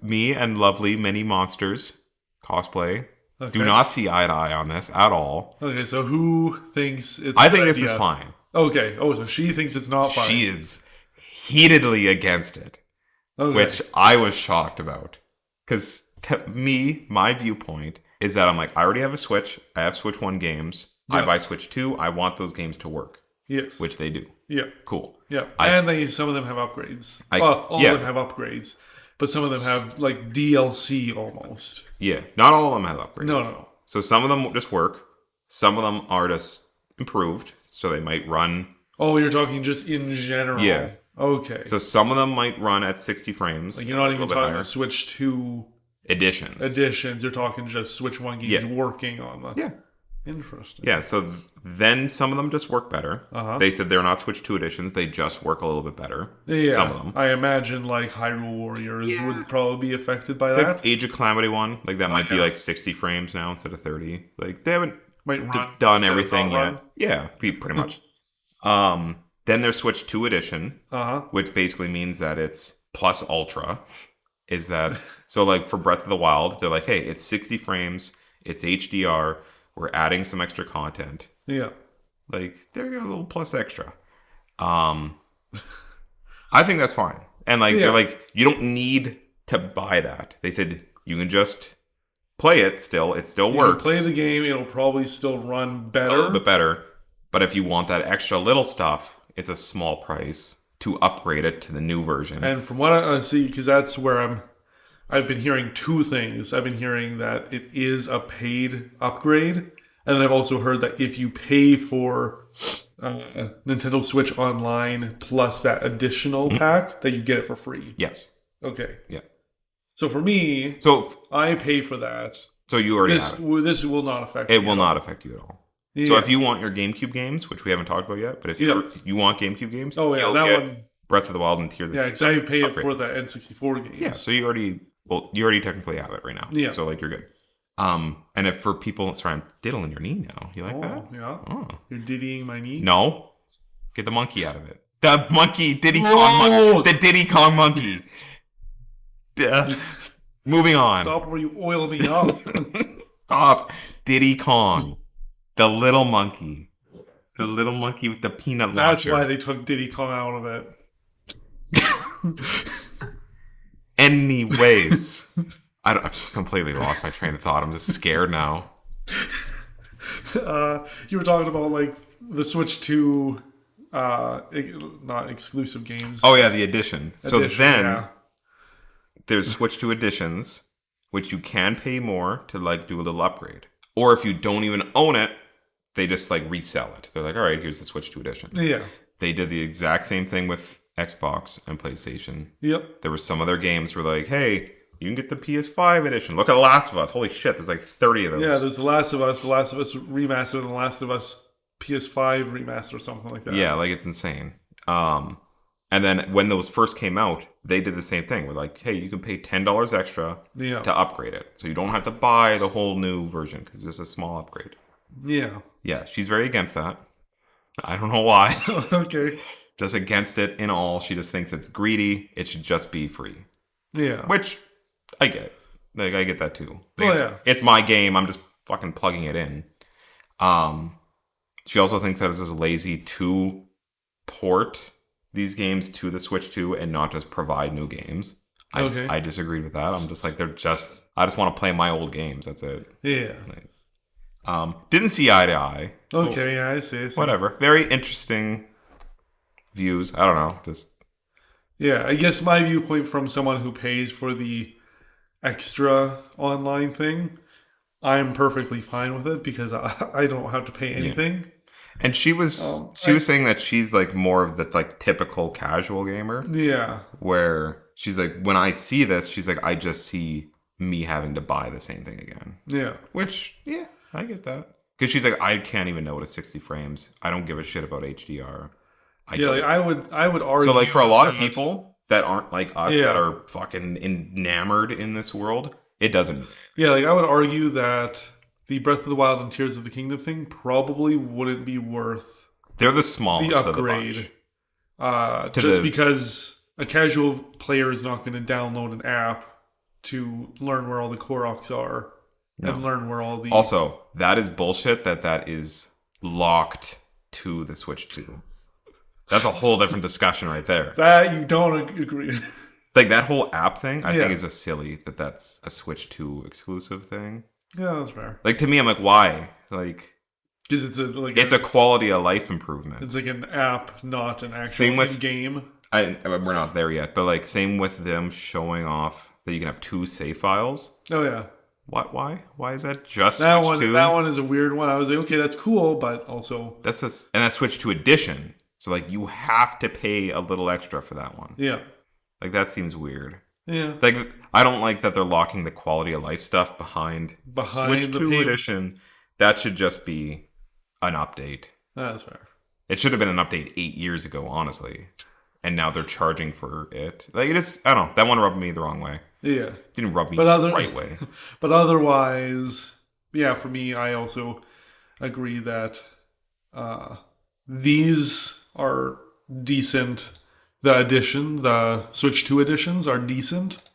me and lovely mini monsters cosplay do Okay. not see eye to eye on this at all. Okay, so who thinks it's? I a good think this idea? is fine. Okay. Oh, so she thinks it's not fine. She is heatedly against it, Okay. which I was shocked about. Because to me, my viewpoint is that I'm like, I already have a Switch. I have Switch 1 games. I Yeah. buy Switch 2. I want those games to work, Yes. which they do. Yeah. Cool. Yeah. And some of them have upgrades. Well, all yeah. of them have upgrades, but some of them have like DLC almost. Yeah, not all of them have upgrades. No. So some of them just work. Some of them are just improved, so they might run. Oh, you're talking just in general. Yeah. Okay. So some of them might run at 60 frames. Like you're not a even little bit talking higher. Switch 2 editions. You're talking just Switch 1 games working on the. Yeah. Interesting. Yeah, so then some of them just work better. Uh-huh. They said they're not Switch 2 editions. They just work a little bit better. Yeah. Some of them. I imagine like Hyrule Warriors would probably be affected by The that. Age of Calamity one, like that might be like 60 frames now instead of 30. Like they haven't Might run done instead of everything not yet. run. Yeah, pretty much. Then there's Switch 2 edition, which basically means that it's plus ultra. Is that so? Like for Breath of the Wild, they're like, hey, it's 60 frames, it's HDR. We're adding some extra content. Yeah. Like they're a little plus extra. I think that's fine. And like they're like, you don't need to buy that. They said you can just play it still. It still works. You play the game, it'll probably still run better. A little bit better. But if you want that extra little stuff, it's a small price to upgrade it to the new version. And from what I see, because that's where I've been hearing two things. I've been hearing that it is a paid upgrade. And then I've also heard that if you pay for Nintendo Switch Online plus that additional pack, that you get it for free. Yes. Okay. Yeah. So for me, I pay for that. So you already have it. This will not affect It will not affect you at all. Yeah. So if you want your GameCube games, which we haven't talked about yet, but if you want GameCube games, you'll get one. Breath of the Wild and Tears of the Yeah, because I pay it for the N64 games. Yeah, so you already technically have it right now. Yeah. So like you're good. And if for people, sorry, I'm diddling your knee now. You like that? Yeah. Oh. You're diddying my knee? No. Get the monkey out of it. The monkey, Diddy Kong monkey. The Diddy Kong monkey. Moving on. Stop where you oil me up. Stop. Diddy Kong. The little monkey. The little monkey with the peanut That's launcher. why they took Diddy Kong out of it. Anyways. I've just completely lost my train of thought. I'm just scared now. You were talking about like the Switch 2 not exclusive games. Oh yeah, the edition. So then there's Switch 2 editions, which you can pay more to like do a little upgrade. Or if you don't even own it, they just like resell it. They're like, all right, here's the Switch 2 edition. Yeah. They did the exact same thing with Xbox and PlayStation. Yep. There were some of their games were like, hey, you can get the PS5 edition. Look at The Last of Us. Holy shit, there's like 30 of those. Yeah, there's The Last of Us Remastered, and The Last of Us PS5 Remastered or something like that. Yeah, like it's insane. And then when those first came out, they did the same thing. We're like, hey, you can pay $10 extra to upgrade it. So you don't have to buy the whole new version because it's just a small upgrade. Yeah. Yeah, she's very against that. I don't know why. Okay. Just against it in all. She just thinks it's greedy. It should just be free. Yeah. Which I get. Like, I get that too. Like, it's my game. I'm just fucking plugging it in. She also thinks that it's just lazy to port these games to the Switch 2 and not just provide new games. I disagreed with that. I'm just like, I just want to play my old games. That's it. Yeah. Didn't see eye to eye. Okay, yeah, I see. Whatever. Very interesting views. I don't know. Just yeah, I guess my viewpoint from someone who pays for the extra online thing, I'm perfectly fine with it because I don't have to pay anything. Yeah. And she was saying that she's like more of the like typical casual gamer. Yeah. Where she's like, when I see this, she's like, I just see me having to buy the same thing again. Yeah. Which, yeah, I get that. Because she's like, I can't even notice 60 frames. I don't give a shit about HDR. Like I would argue. So like for a lot of people that aren't like us that are fucking enamored in this world, it doesn't. Yeah, like I would argue that the Breath of the Wild and Tears of the Kingdom thing probably wouldn't be worth. They're the smallest the upgrade, of the bunch. Because a casual player is not going to download an app to learn where all the Koroks are and learn where all the... Also, that is bullshit that is locked to the Switch 2. That's a whole different discussion right there. That you don't agree. Like, that whole app thing, I think is a silly that's a Switch 2 exclusive thing. Yeah, that's fair. Like, to me, I'm like, why? Like... Because it's a quality of life improvement. It's like an app, not an actual game. We're not there yet, but like same with them showing off that you can have 2 save files. Oh yeah. What? Why is that just that Switch one? 2? That one is a weird one. I was like, okay, that's cool, but also that's Switch 2 edition. So like you have to pay a little extra for that one. Yeah. Like that seems weird. Yeah. Like I don't like that they're locking the quality of life stuff behind Switch 2 edition. That should just be an update. That's fair. It should have been an update 8 years ago, honestly. And now they're charging for it. Like, I don't know. That one rubbed me the wrong way. Yeah. It didn't rub me the right way. But otherwise, yeah, for me, I also agree that these are decent. The Switch 2 editions are decent.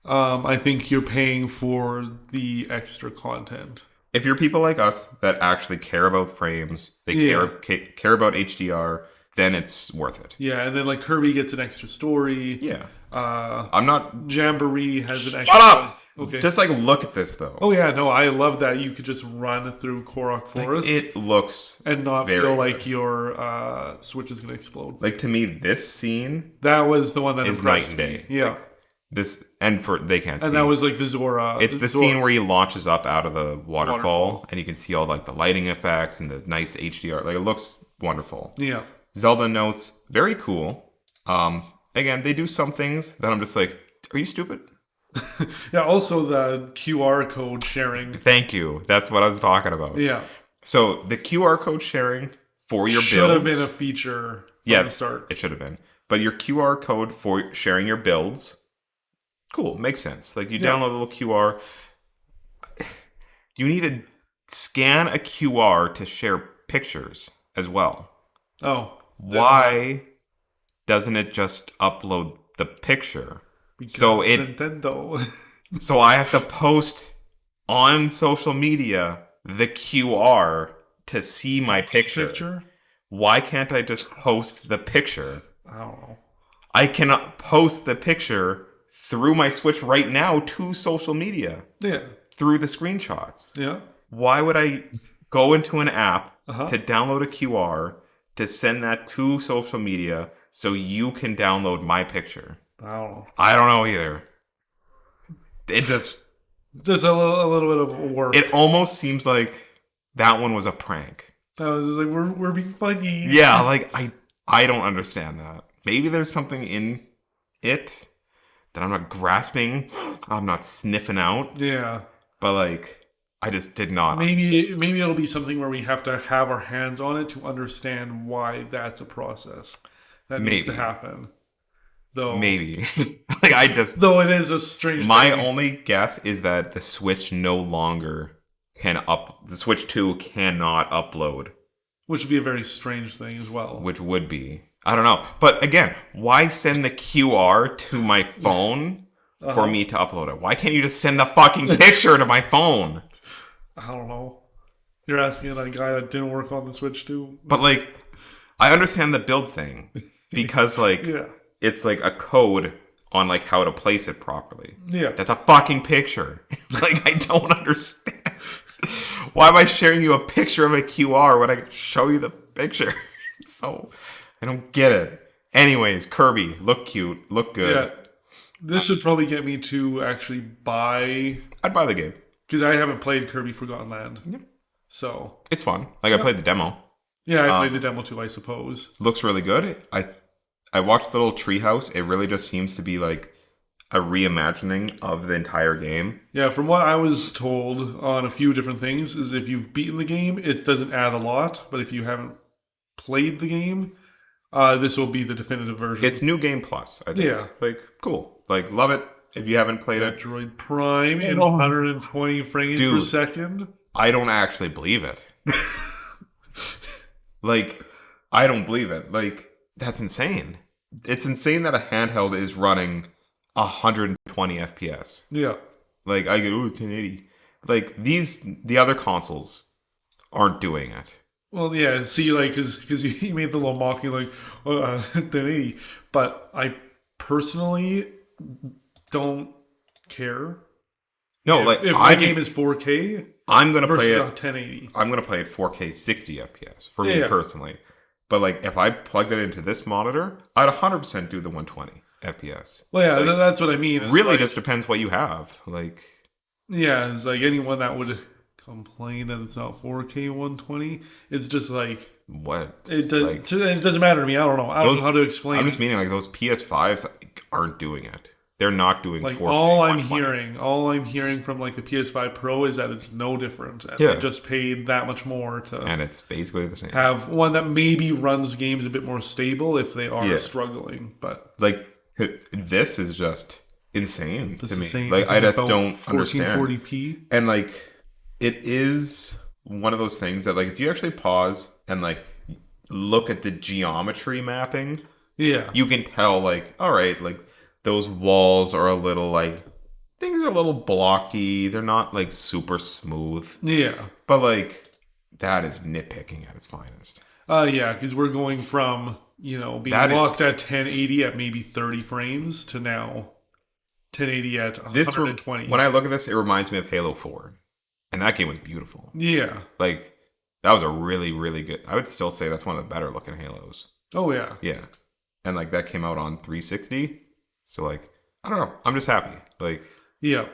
I think you're paying for the extra content. If you're people like us that actually care about frames, they care about HDR, then it's worth it. Yeah, and then like Kirby gets an extra story. Yeah. I'm not... Jamboree has an extra... Shut up! Okay. Just like look at this though. Oh yeah, no, I love that you could just run through Korok Forest. Like, it looks and not feel like your Switch is going to explode. Like to me, this scene... That was the one that is night and day. Yeah. Like, they can't see. And that was like the Zora. It's the scene where he launches up out of the waterfall, and you can see all like the lighting effects and the nice HDR. Like it looks wonderful. Yeah. Zelda notes, very cool. Again, they do some things that I'm just like, are you stupid? Yeah. Also, the QR code sharing. Thank you. That's what I was talking about. Yeah. So the QR code sharing for your builds should have been a feature from the start. It should have been. But your QR code for sharing your builds. Cool, makes sense. Like you download a little QR. You need to scan a QR to share pictures as well. Oh. Why doesn't it just upload the picture? Because Nintendo. So I have to post on social media the QR to see my picture. Why can't I just post the picture? I don't know. I cannot post the picture through my Switch right now to social media. Yeah. Through the screenshots. Yeah. Why would I go into an app to download a QR to send that to social media so you can download my picture? I don't know either. It just a little bit of work. It almost seems like that one was a prank. That was like we're being funny. Yeah, like I don't understand that. Maybe there's something in it that I'm not grasping, I'm not sniffing out. Yeah. But like, I just did not. Maybe it'll be something where we have to have our hands on it to understand why that's a process that needs to happen. Though maybe. Like though it is a strange my thing. only guess is that the Switch no longer the Switch 2 cannot upload. Which would be a very strange thing as well. Which would be. I don't know. But again, why send the QR to my phone for me to upload it? Why can't you just send the fucking picture to my phone? I don't know. You're asking a guy that didn't work on the Switch too. But like, I understand the build thing. Because like, it's like a code on like how to place it properly. Yeah. That's a fucking picture. Like, I don't understand. Why am I sharing you a picture of a QR when I can show you the picture? So, I don't get it. Anyways, Kirby, look cute, look good. Yeah. This would probably get me to actually buy... I'd buy the game. Because I haven't played Kirby Forgotten Land. Yeah. So... It's fun. Like, I played the demo. Yeah, I played the demo too, I suppose. Looks really good. I watched the little treehouse. It really just seems to be like a reimagining of the entire game. Yeah, from what I was told on a few different things, is if you've beaten the game, it doesn't add a lot. But if you haven't played the game, this will be the definitive version. It's New Game Plus, I think. Yeah. Like, cool. Like, love it. If you haven't played it. Metroid Prime in 120 frames per second. I don't actually believe it. Like, I don't believe it. Like, that's insane. It's insane that a handheld is running 120 FPS. Yeah. Like, I get, 1080. Like, the other consoles aren't doing it. Well, yeah, see, like, because you made the little mocking, like, 1080. But I personally don't care. No, if my game is 4K, I'm going to play it 1080. I'm going to play it 4K 60 FPS for me personally. But, like, if I plugged it into this monitor, I'd 100% do the 120 FPS. Well, yeah, like, that's what I mean. It's really like, just depends what you have. Like, yeah, it's like anyone that would complain that it's not 4K 120, it's just like... What? It doesn't matter to me. I don't know. I don't know how to explain I'm just meaning, like, those PS5s aren't doing it. They're not doing like 4K. all I'm hearing from like the PS5 Pro is that it's no different. And they just paid that much more to, and it's basically the same. Have one that maybe runs games a bit more stable if they are struggling. But like this is just insane to me. Insane. Like I just don't 1440p. And like it is one of those things that like if you actually pause and like look at the geometry mapping, you can tell like all right, like those walls are a little like things are a little blocky. They're not like super smooth. Yeah. But like that is nitpicking at its finest. Yeah, because we're going from, being locked at 1080 at maybe 30 frames to now 1080 at 120. When I look at this, it reminds me of Halo 4. And that game was beautiful. Yeah. Like that was a really, really good. I would still say that's one of the better looking Halos. Oh yeah. Yeah. And like that came out on 360. So, like, I don't know. I'm just happy. Like, yeah.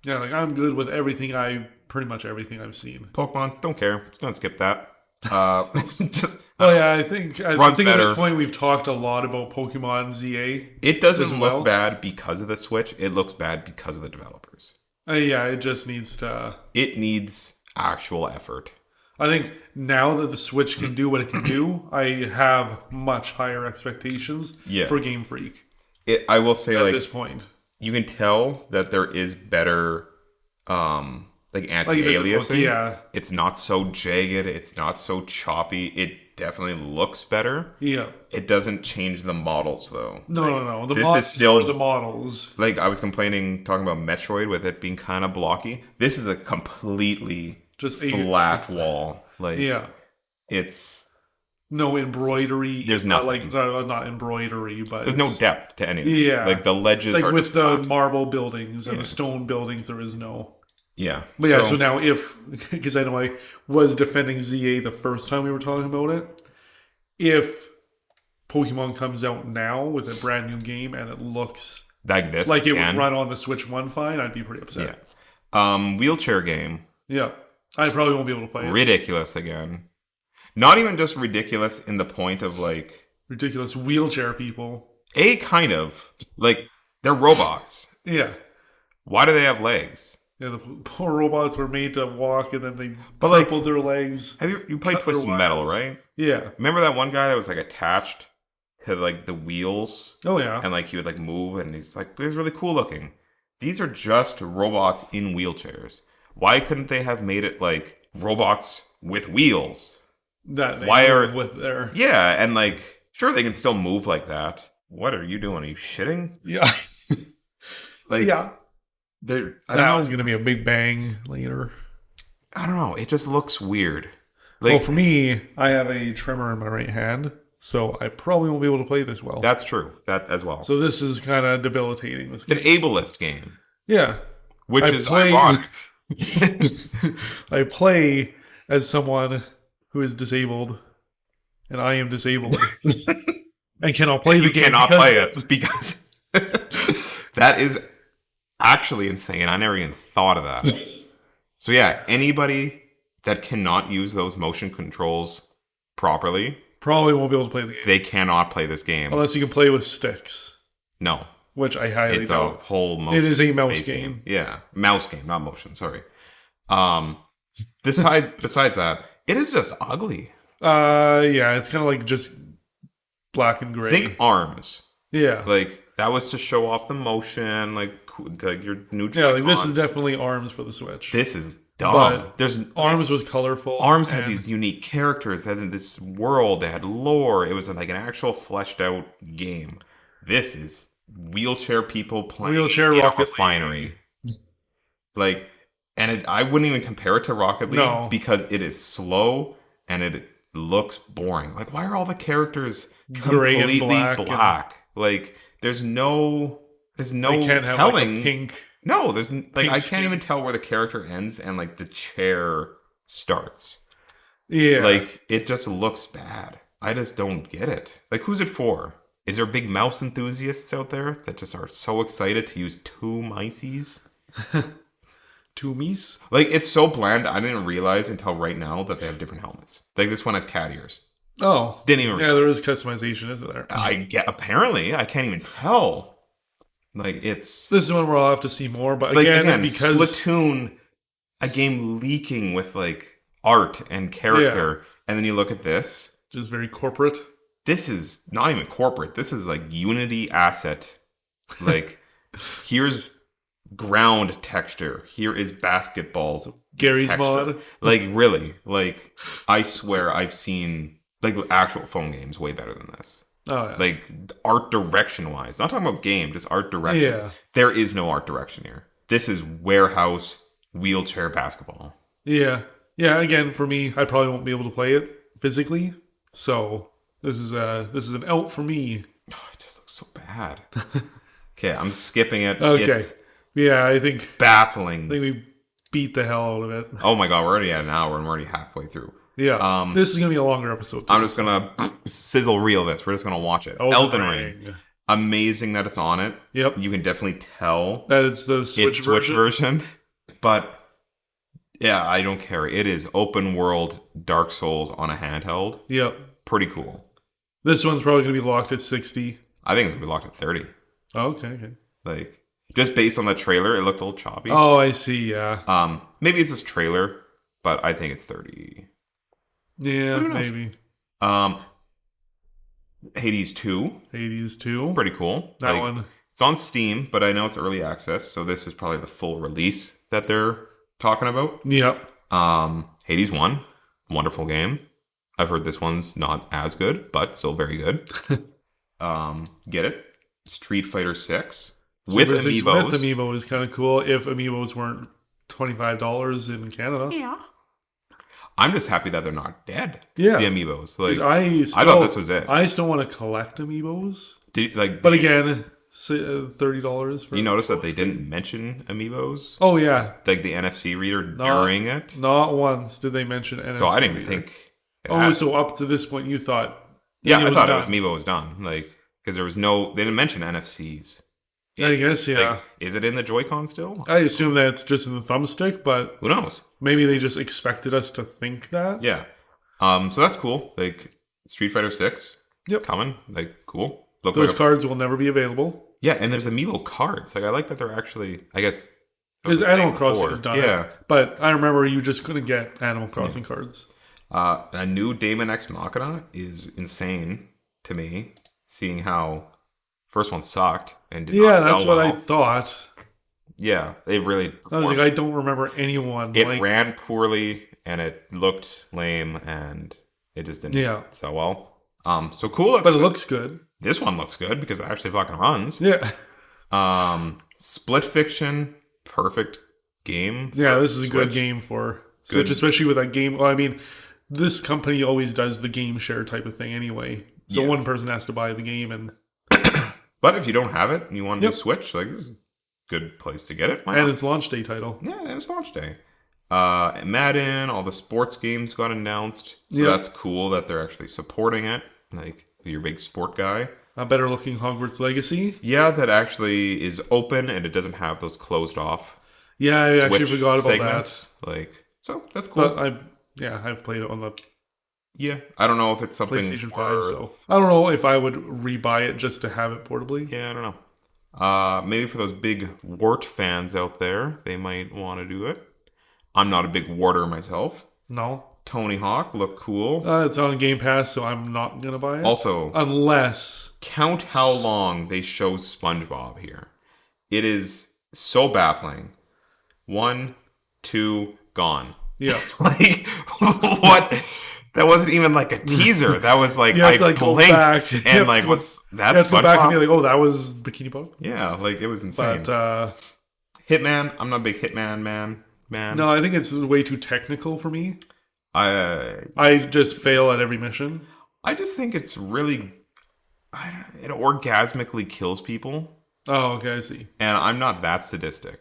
Yeah, like, I'm good with pretty much everything I've seen. Pokemon, don't care. Just gonna skip that. I think at this point we've talked a lot about Pokemon ZA. It doesn't look bad because of the Switch. It looks bad because of the developers. Yeah, it just needs to... It needs actual effort. I think now that the Switch can do what it can do, I have much higher expectations for Game Freak. I will say, at this point, you can tell that there is better, anti-aliasing. It's not so jagged. It's not so choppy. It definitely looks better. Yeah. It doesn't change the models though. No. This is still the models. Like I was talking about Metroid with it being kind of blocky. This is a completely just flat wall. Like it's. No embroidery. There's nothing. Not embroidery, but... There's no depth to anything. Yeah. Like, the ledges are with the flat. marble buildings and the stone buildings, there is no... Yeah. But so now because I know I was defending ZA the first time we were talking about it, if Pokemon comes out now with a brand new game and it looks... like this like it would run on the Switch 1 fine, I'd be pretty upset. Yeah. Wheelchair game. Yeah. I probably won't be able to play it. Ridiculous again. Not even just ridiculous in the point of like... ridiculous wheelchair people. Kind of. Like, they're robots. Yeah. Why do they have legs? Yeah, the poor robots were made to walk and then they crippled their legs. Have you played Twisted Metal, right? Yeah. Remember that one guy that was like attached to like the wheels? Oh, yeah. And like he would like move and he's like, it was really cool looking. These are just robots in wheelchairs. Why couldn't they have made it like robots with wheels? That they move with their... Yeah, and like, sure, they can still move like that. What are you doing? Are you shitting? Yeah. That was going to be a big bang later. I don't know. It just looks weird. Like, well, for me, I have a tremor in my right hand, so I probably won't be able to play this well. That's true. That as well. So this is kind of debilitating. It's an ableist game. Yeah. Which is ironic. I play as someone who is disabled, and I am disabled. I cannot play the game. You cannot play it because that is actually insane. I never even thought of that. So yeah, anybody that cannot use those motion controls properly probably won't be able to play the game. They cannot play this game unless you can play with sticks. No, which I highly doubt. It's a whole motion. It is a mouse game. Yeah, mouse game, not motion. Sorry. Besides that, it is just ugly. Yeah, it's kind of like just black and gray. Think ARMS. Yeah, like that was to show off the motion, like your new. Yeah, like this is definitely ARMS for the Switch. This is dumb. But ARMS was colorful. ARMS had these unique characters. They had this world. They had lore. It was like an actual fleshed out game. This is wheelchair people playing Wheelchair in a Rocket refinery. Like, and I wouldn't even compare it to Rocket League because it is slow and it looks boring. Like, why are all the characters completely black? Like, there's no they can't have telling. Like a pink. No, there's like I can't skin. even tell where the character ends and like the chair starts. Yeah, like it just looks bad. I just don't get it. Like, who's it for? Is there big mouse enthusiasts out there that just are so excited to use two mices? Two mice? Like, it's so bland. I didn't realize until right now that they have different helmets. Like, this one has cat ears. Oh, didn't even. Yeah, there is customization, isn't there? Apparently, I can't even tell. Like, it's... This is one where I'll have to see more, but like, again because... Splatoon, a game leaking with, like, art and character, and then you look at this. Just very corporate. This is not even corporate. This is, like, Unity asset. Like, here's ground texture. Here is basketball so Gary's texture. mod. Like, really. Like, I swear I've seen, like, actual phone games way better than this. Oh, yeah. Like, art direction wise. Not talking about game, just art direction. Yeah. There is no art direction here. This is warehouse wheelchair basketball. Yeah. Yeah, again, for me, I probably won't be able to play it physically. So this is an out for me. Oh, it just looks so bad. Okay, I'm skipping it. Okay. Yeah, I think baffling. I think we beat the hell out of it. Oh my god, we're already at an hour and we're already halfway through. Yeah. This is gonna be a longer episode too. I'm just gonna sizzle reel this. We're just gonna watch it. Elden Ring. Amazing that it's on it. Yep. You can definitely tell that it's the Switch version. But yeah, I don't care. It is open world Dark Souls on a handheld. Yep. Pretty cool. This one's probably gonna be locked at 60. I think it's gonna be locked at 30. Oh, okay. Like, just based on the trailer, it looked a little choppy. Oh, I see, yeah. Maybe it's this trailer, but I think it's 30. Yeah, maybe. Hades 2. Hades 2. Pretty cool. That one. It's on Steam, but I know it's early access, so this is probably the full release that they're talking about. Yep. Hades 1. Wonderful game. I've heard this one's not as good, but still very good. Get it? Street Fighter 6. With amiibos. With amiibo is kind of cool if amiibos weren't $25 in Canada. Yeah. I'm just happy that they're not dead. Yeah. The amiibos. Like, I thought this was it. I still want to collect amiibos. But again, $30 for... You notice that they didn't mention amiibos? Oh, yeah. Like the NFC reader during it? Not once did they mention NFC. So I didn't even think... So up to this point you thought... Yeah, I thought amiibo was done. Like, because there was no... They didn't mention NFCs. I guess, yeah. Like, is it in the Joy-Con still? I assume that it's just in the thumbstick, but... Who knows? Maybe they just expected us to think that. Yeah. So that's cool. Like, Street Fighter 6. Yep. Coming. Like, cool. Those cards will never be available. Yeah, and there's amiibo cards. Like, I like that they're actually... I guess... Because Animal Crossing has done it. But I remember you just couldn't get Animal Crossing cards. A new Daemon X Machina is insane to me. Seeing how... First one sucked and did not sell that's what I thought. Yeah, they really... I was like, I don't remember anyone. It ran poorly and it looked lame and it just didn't sell well. So cool. But it looks good. This one looks good because it actually fucking runs. Yeah. Split Fiction, perfect game. Yeah, this is a good game for Switch, especially with that game. Well, I mean, this company always does the game share type of thing anyway. So one person has to buy the game and... But if you don't have it and you want to do Switch, like, this is a good place to get it. And it's launch day title. Yeah, and it's launch day. Madden, all the sports games got announced. So that's cool that they're actually supporting it. Like, you're a big sport guy. A better looking Hogwarts Legacy. Yeah, that actually is open and it doesn't have those closed off. Yeah, I actually forgot about segments. Like, so that's cool. But I've played it on the... Yeah, I don't know if it's something... PlayStation 5, so... I don't know if I would rebuy it just to have it portably. Yeah, I don't know. Maybe for those big Wart fans out there, they might want to do it. I'm not a big Warter myself. No. Tony Hawk looked cool. It's on Game Pass, so I'm not going to buy it. Also... Unless... Count how long they show SpongeBob here. It is so baffling. 1, 2, gone. Yeah. Like, what... That wasn't even like a teaser. That was like I blinked and like what's that's let's go back and be like, oh, that was Bikini Bottom. Yeah, like it was insane. But Hitman, I'm not a big Hitman man. No, I think it's way too technical for me. I just fail at every mission. I just think it's really it orgasmically kills people. Oh, okay, I see. And I'm not that sadistic.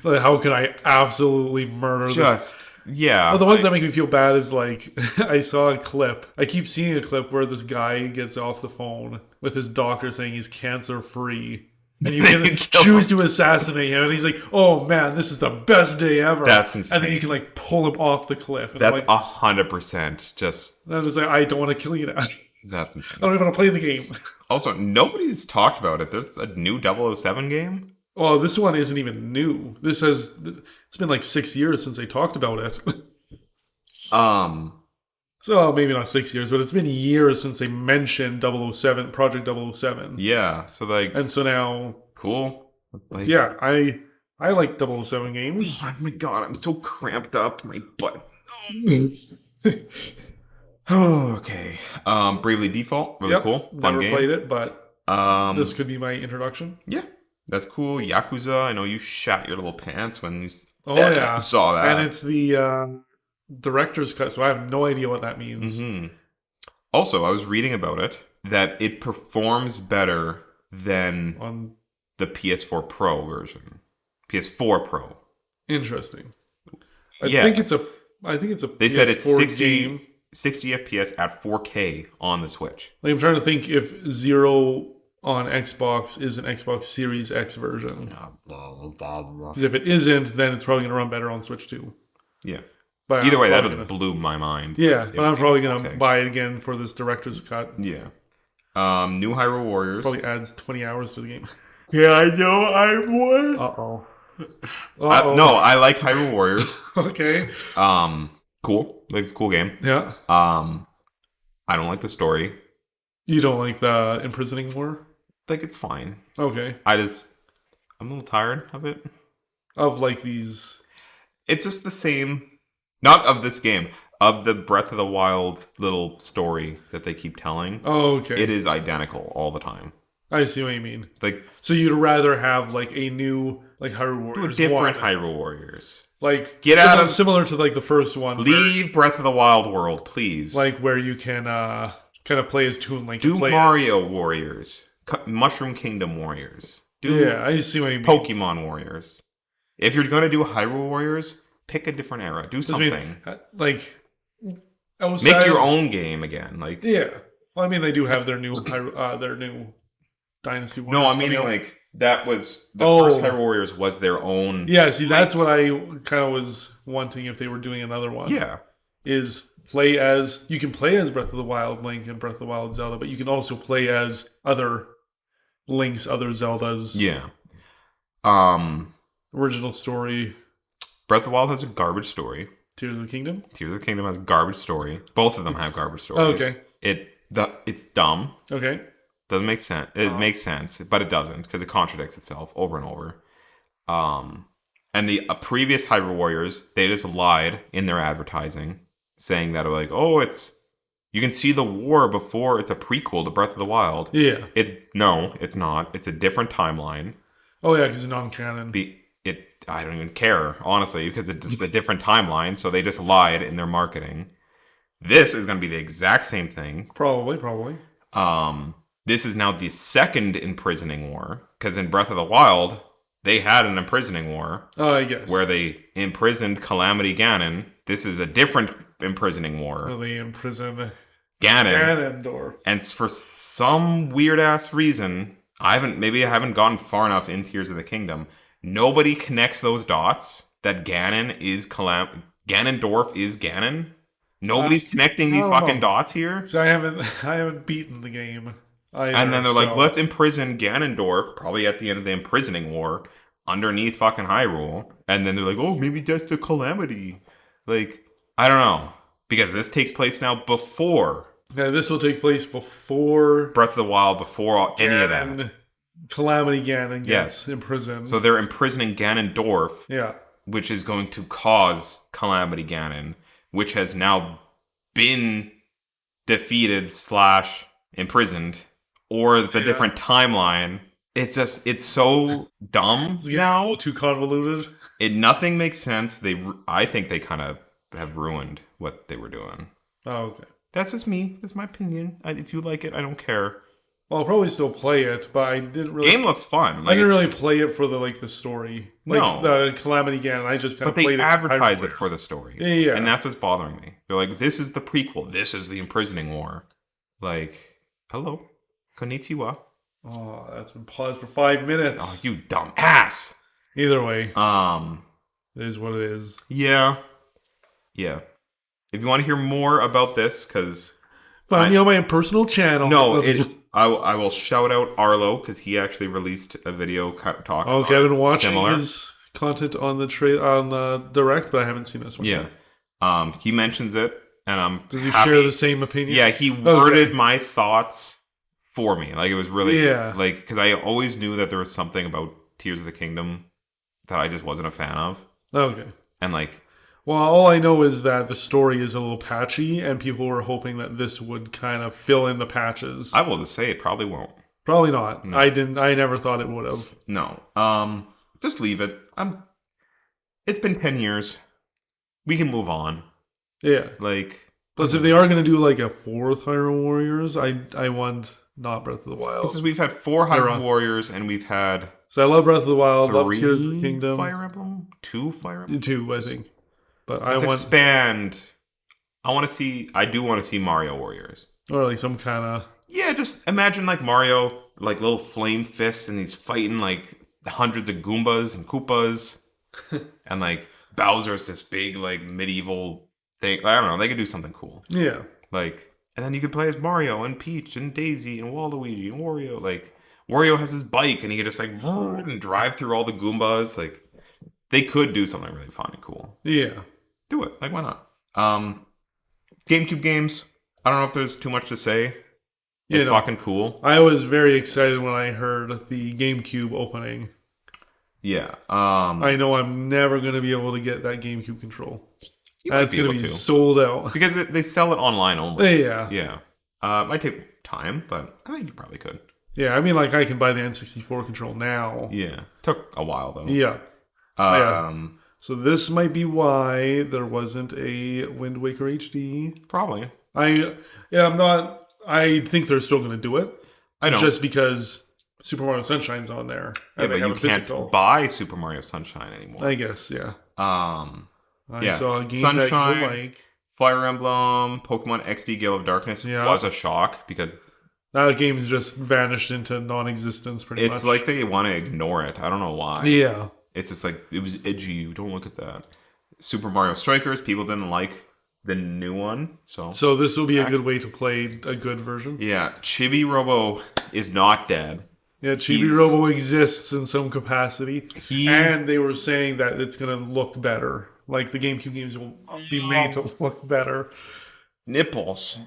Like, how can I absolutely murder this? Yeah. Well, the ones that make me feel bad is like, I saw a clip. I keep seeing a clip where this guy gets off the phone with his doctor saying he's cancer-free. And you can choose to assassinate him. And he's like, oh man, this is the best day ever. That's insane. And then you can like pull him off the cliff. And that's 100% just... And it's like, I don't want to kill you now. That's insane. I don't even want to play the game. Also, nobody's talked about it. There's a new 007 game. Well, this one isn't even new. It's been like 6 years since they talked about it. So maybe not 6 years, but it's been years since they mentioned 007, Project 007. Yeah, so like... And so now... Cool. Like, yeah, I like 007 games. Oh my god, I'm so cramped up. My butt. Oh, okay. Bravely Default, really cool. Fun Never game. Played it, but this could be my introduction. Yeah, that's cool. Yakuza, I know you shat your little pants when you saw that. And it's the director's cut, so I have no idea what that means. Mm-hmm. Also, I was reading about it, that it performs better than on the PS4 Pro version. PS4 Pro. Interesting. I think it's a They said it's 60 game. 60 FPS at 4K on the Switch. Like, I'm trying to think if Zero on Xbox is an Xbox Series X version. Because if it isn't, then it's probably going to run better on Switch too. Yeah. But either way, that just blew my mind. Yeah, but I'm probably going to buy it again for this director's cut. Yeah. New Hyrule Warriors. Probably adds 20 hours to the game. Yeah, I know, I would. Uh-oh. No, I like Hyrule Warriors. Okay. Cool. Like, it's a cool game. Yeah. I don't like the story. You don't like the imprisoning war? Like, it's fine. Okay. I'm a little tired of it. Of, like, these... It's just the same... Not of this game. Of the Breath of the Wild little story that they keep telling. Oh, okay. It is identical all the time. I see what you mean. Like, so you'd rather have, like, a new, like, Hyrule Warriors do a different Hyrule Warriors. Like, get out of... Similar to, like, the first one. Leave Breath of the Wild world, please. Like, where you can, kind of play as Toon Link. Do Mario Warriors. Mushroom Kingdom Warriors. Yeah, I see what you mean. Pokemon Warriors. If you're going to do Hyrule Warriors, pick a different era. Do something. Make your own game again. Like, yeah. Well, I mean, they do have their new Dynasty Warriors. No, I'm meaning like that was the first Hyrule Warriors was their own. Yeah, see, that's what I kind of was wanting if they were doing another one. Yeah, is you can play as Breath of the Wild Link and Breath of the Wild Zelda, but you can also play as other Links, other Zeldas. Yeah. Original story. Breath of the Wild has a garbage story. Tears of the Kingdom? Tears of the Kingdom has a garbage story. Both of them have garbage stories. Okay. It's dumb. Okay. Doesn't make sense. It makes sense, but it doesn't because it contradicts itself over and over. And the previous Hyrule Warriors, they just lied in their advertising, saying that like, you can see the war before it's a prequel to Breath of the Wild. Yeah. It's not. It's a different timeline. Oh yeah, because it's non-canon. I don't even care, honestly, because it's a different timeline, so they just lied in their marketing. This is going to be the exact same thing. Probably. This is now the second imprisoning war, because in Breath of the Wild, they had an imprisoning war. Oh, I guess. Where they imprisoned Calamity Ganon. This is a different imprisoning war. Where they imprisoned Ganondorf. And for some weird-ass reason, I haven't gotten far enough in Tears of the Kingdom. Nobody connects those dots that Ganondorf is Ganon. Nobody's connecting these fucking dots here. So I haven't beaten the game either, and then they're like, let's imprison Ganondorf, probably at the end of the imprisoning war, underneath fucking Hyrule. And then they're like, oh, maybe that's the Calamity. Like, I don't know. Because this takes place now before. Yeah, this will take place before Breath of the Wild, before any of that. Calamity Ganon gets imprisoned. So they're imprisoning Ganondorf. Yeah. Which is going to cause Calamity Ganon, which has now been defeated / imprisoned, or it's a different timeline. It's so dumb now. Too convoluted. Nothing makes sense. I think they kind of have ruined what they were doing. Oh, okay. That's just me. That's my opinion. If you like it, I don't care. Well, I'll probably still play it, but I didn't really... Game looks fun. I didn't really play it for the story. Like, the Calamity Ganon, I just kind of played it. But they advertise it for the story. Yeah. And that's what's bothering me. They're like, this is the prequel. This is the imprisoning war. Like, hello. Konnichiwa. Oh, that's been paused for 5 minutes. Oh, you dumb ass. Either way. It is what it is. Yeah. Yeah. If you want to hear more about this, because... Find me on my personal channel. No, I will shout out Arlo, because he actually released a video talking okay, I've been watching similar. his content on the Direct, but I haven't seen this one yet. He mentions it, and I'm Does he share the same opinion? Yeah, he worded my thoughts for me. Like, it was really... Like, because I always knew that there was something about Tears of the Kingdom that I just wasn't a fan of. Okay. And, like... Well, all I know is that the story is a little patchy, and people were hoping that this would kind of fill in the patches. I will just say it probably won't. Probably not. No. I never thought it would have. No. Just leave it. It's been 10 years. We can move on. Yeah. Like... Plus, if they are going to do, like, a 4th Hyrule Warriors, I want not Breath of the Wild. This is, we've had 4 Hyrule Warriors, and we've had... So I love Breath of the Wild, 3 love Tears of the Kingdom. Fire Emblem? 2 Fire Emblem? 2, I think. But Let's expand. I do want to see Mario Warriors. Or like some kind of... Yeah, just imagine like Mario, like little flame fists, and he's fighting like hundreds of Goombas and Koopas. And like Bowser's this big like medieval thing. I don't know, they could do something cool. Yeah. Like, and then you could play as Mario and Peach and Daisy and Waluigi and Wario. Like, Wario has his bike and he could just like and drive through all the Goombas. Like, they could do something really fun and cool. Yeah. Do it. Like, why not? GameCube games. I don't know if there's too much to say. It's fucking cool. I was very excited when I heard the GameCube opening. Yeah. I know I'm never going to be able to get that GameCube control. That's going to be sold out. Because they sell it online only. Yeah. Yeah. It might take time, but I think you probably could. Yeah, I mean, like, I can buy the N64 control now. Yeah. Took a while, though. Yeah. So this might be why there wasn't a Wind Waker HD. Probably. I think they're still going to do it. I know. Just because Super Mario Sunshine's on there. Yeah, but you can't buy Super Mario Sunshine anymore. I guess, yeah. I saw a game Sunshine, that you like. Fire Emblem, Pokemon XD Gale of Darkness was a shock because... That game's just vanished into non-existence pretty much. It's like they want to ignore it. I don't know why. Yeah. It's just like, it was edgy. Don't look at that. Super Mario Strikers, people didn't like the new one. So this will be a good way to play a good version. Yeah. Chibi Robo is not dead. Yeah, Chibi Robo exists in some capacity. And they were saying that it's going to look better. Like, the GameCube games will be made to look better. Nipples.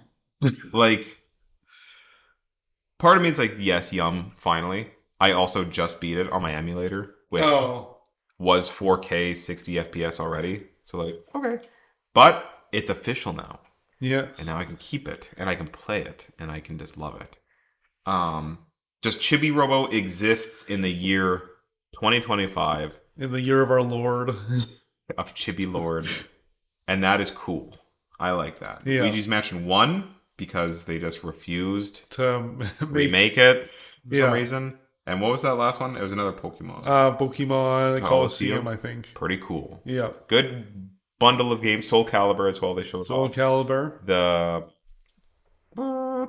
Like, part of me is like, yes, yum, finally. I also just beat it on my emulator, which was 4K 60 FPS already. So, like, okay. But it's official now. Yes. And now I can keep it, and I can play it, and I can just love it. Just Chibi Robo exists in the year 2025. In the year of our Lord. Of Chibi Lord. And that is cool. I like that. Yeah. Luigi's Mansion 1, because they just refused to remake it for some reason. And what was that last one? It was another Pokemon. Pokemon Coliseum, I think. Pretty cool. Yeah. Good bundle of games. Soul Calibur as well. They showed Soul Calibur. The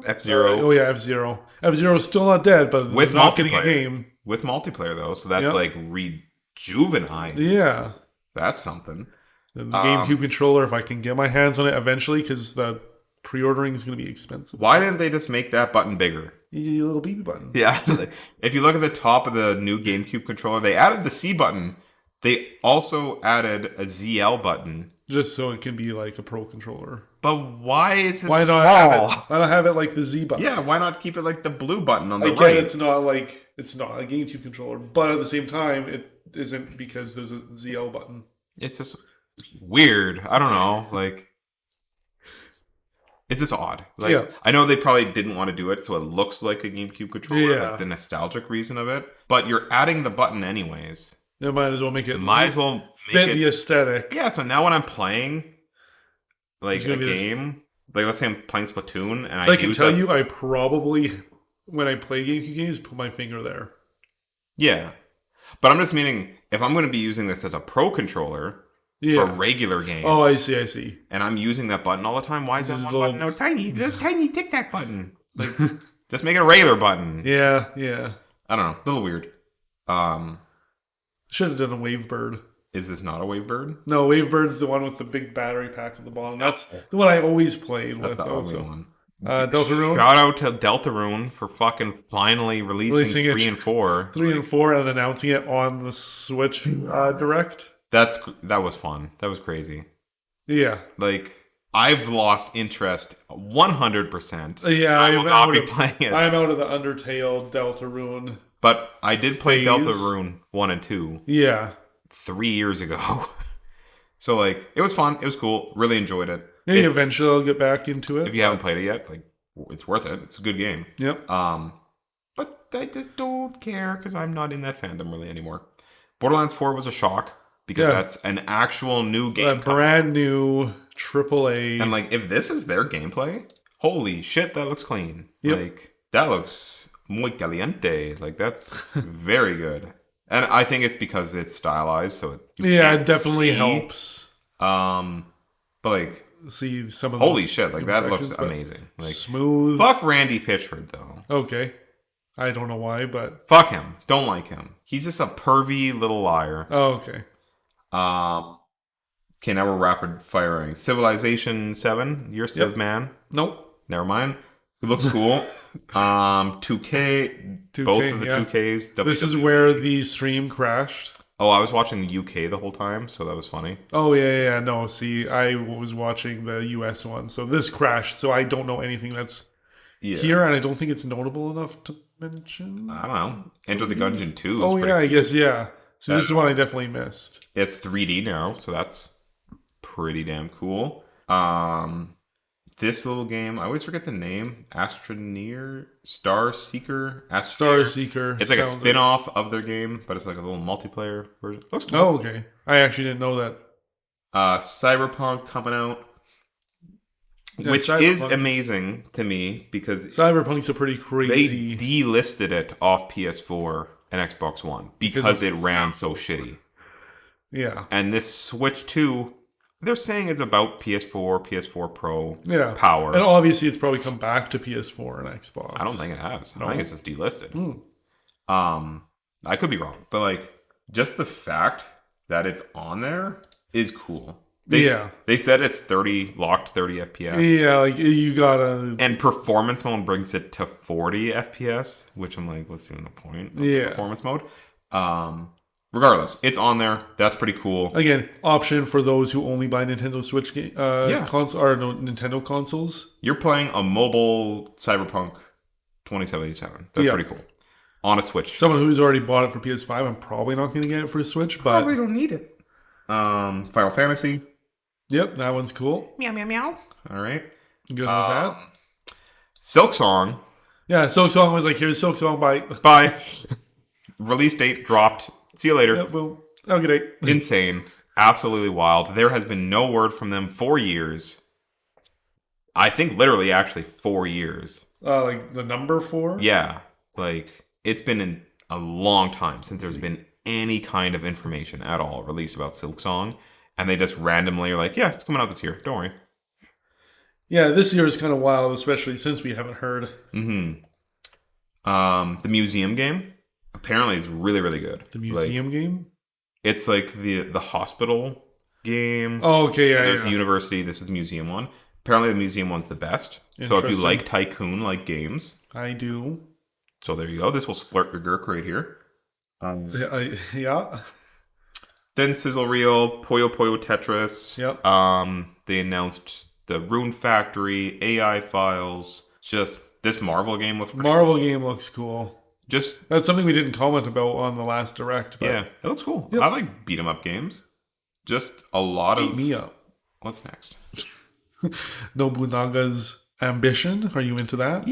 F-Zero. Oh yeah, F-Zero. F-Zero's still not dead, but with not getting a game. With multiplayer though, so that's like rejuvenized. Yeah. That's something. The GameCube controller, if I can get my hands on it eventually, because the pre-ordering is going to be expensive. Why didn't they just make that button bigger? A little BB button. Yeah. If you look at the top of the new GameCube controller, they added the C button. They also added a ZL button. Just so it can be like a Pro controller. But why is it small? Why not have it like the Z button? Yeah, why not keep it like the blue button on the right? Again, it's not a GameCube controller, but at the same time, it isn't because there's a ZL button. It's just weird. I don't know. Like, It's just odd. Like, I know they probably didn't want to do it so it looks like a GameCube controller, like the nostalgic reason of it. But you're adding the button anyways. You might as well make it. Fit the aesthetic. Yeah. So now when I'm playing like a game, like let's say I'm playing Splatoon, and I can tell you, I probably when I play GameCube games, put my finger there. Yeah, but I'm just meaning if I'm going to be using this as a pro controller. For regular games. Oh, I see. And I'm using that button all the time. Why is that one button no tiny? The tiny Tic Tac button. Like, just make it a regular button. Yeah. I don't know. A little weird. Should have done a Wavebird. Is this not a Wavebird? No, Wavebird's the one with the big battery pack at the bottom. That's the one I always played with. That's the ugly one. Deltarune. Shout out to Deltarune for fucking finally releasing 3 and 4. 3 and 4 and announcing it on the Switch Direct. That was fun. That was crazy. Yeah. Like, I've lost interest 100%. Yeah, I will not be playing it. I'm out of the Undertale Deltarune. But I did play Deltarune 1 and 2. Yeah. 3 years ago. So, like, it was fun. It was cool. Really enjoyed it. Maybe eventually I'll get back into it. If you haven't played it yet, like, it's worth it. It's a good game. Yep. But I just don't care because I'm not in that fandom really anymore. Borderlands 4 was a shock. Because that's an actual new game. A brand new AAA. And like, if this is their gameplay, holy shit, that looks clean. Yep. Like, that looks muy caliente. Like, that's very good. And I think it's because it's stylized, so it definitely helps. But like, see some of holy shit, like that looks amazing. Like, smooth. Fuck Randy Pitchford though. Okay. I don't know why, but fuck him. Don't like him. He's just a pervy little liar. Oh, okay. Okay, now we're rapid firing. Civilization 7, you're Civ man. Nope. Never mind. It looks cool. 2K, both of the 2Ks. This is where the stream crashed. Oh, I was watching the UK the whole time, so that was funny. Oh, yeah. No, see, I was watching the US one, so this crashed, so I don't know anything that's here, and I don't think it's notable enough to mention. I don't know. Enter the Gungeon 2. Oh, yeah, I guess, yeah. So this is one I definitely missed. It's 3D now, so that's pretty damn cool. This little game, I always forget the name. Astroneer? Star Seeker? Star Seeker. It's like a spin-off of their game, but it's like a little multiplayer version. Looks cool. Oh, okay. I actually didn't know that. Cyberpunk coming out. Which is amazing to me because Cyberpunk's a pretty crazy. They delisted it off PS4 and Xbox One because it ran so shitty. Yeah. And this Switch 2, they're saying it's about PS4 Pro power. And obviously it's probably come back to PS4 and Xbox. I don't think it has. No. I think it's just delisted. I could be wrong. But like, just the fact that it's on there is cool. They said it's 30 FPS. Yeah, like you gotta. And performance mode brings it to 40 FPS, which I'm like, what's doing the point? Performance mode. Regardless, it's on there. That's pretty cool. Again, option for those who only buy Nintendo Switch console or Nintendo consoles. You're playing a mobile Cyberpunk 2077. That's pretty cool. On a Switch. Someone who's already bought it for PS5, I'm probably not going to get it for a Switch, but probably don't need it. Final Fantasy. Yep, that one's cool. Meow meow meow. All right. Good with that. Silksong. Yeah, Silksong was like, here's Silksong, bye. Release date dropped. See you later. Yeah, well, have a good day. Insane. Absolutely wild. There has been no word from them 4 years. I think literally actually 4 years. Like the number 4? Yeah. Like, it's been a long time since there's been any kind of information at all released about Silksong. And they just randomly are like, yeah, it's coming out this year. Don't worry. Yeah, this year is kind of wild, especially since we haven't heard. The museum game apparently is really, really good. The museum game? It's like the hospital game. Oh, okay, yeah. There's the university. This is the museum one. Apparently the museum one's the best. So if you like tycoon-like games. I do. So there you go. This will splurt your Gurk right here. Yeah. Then Sizzle Reel, Puyo Puyo Tetris. Yep. They announced the Rune Factory, AI Files. Just this Marvel game looks pretty Marvel game looks cool. That's something we didn't comment about on the last Direct. But yeah, it looks cool. Yep. I like beat 'em up games. Just a lot of. Beat me up. What's next? Nobunaga's Ambition? Are you into that?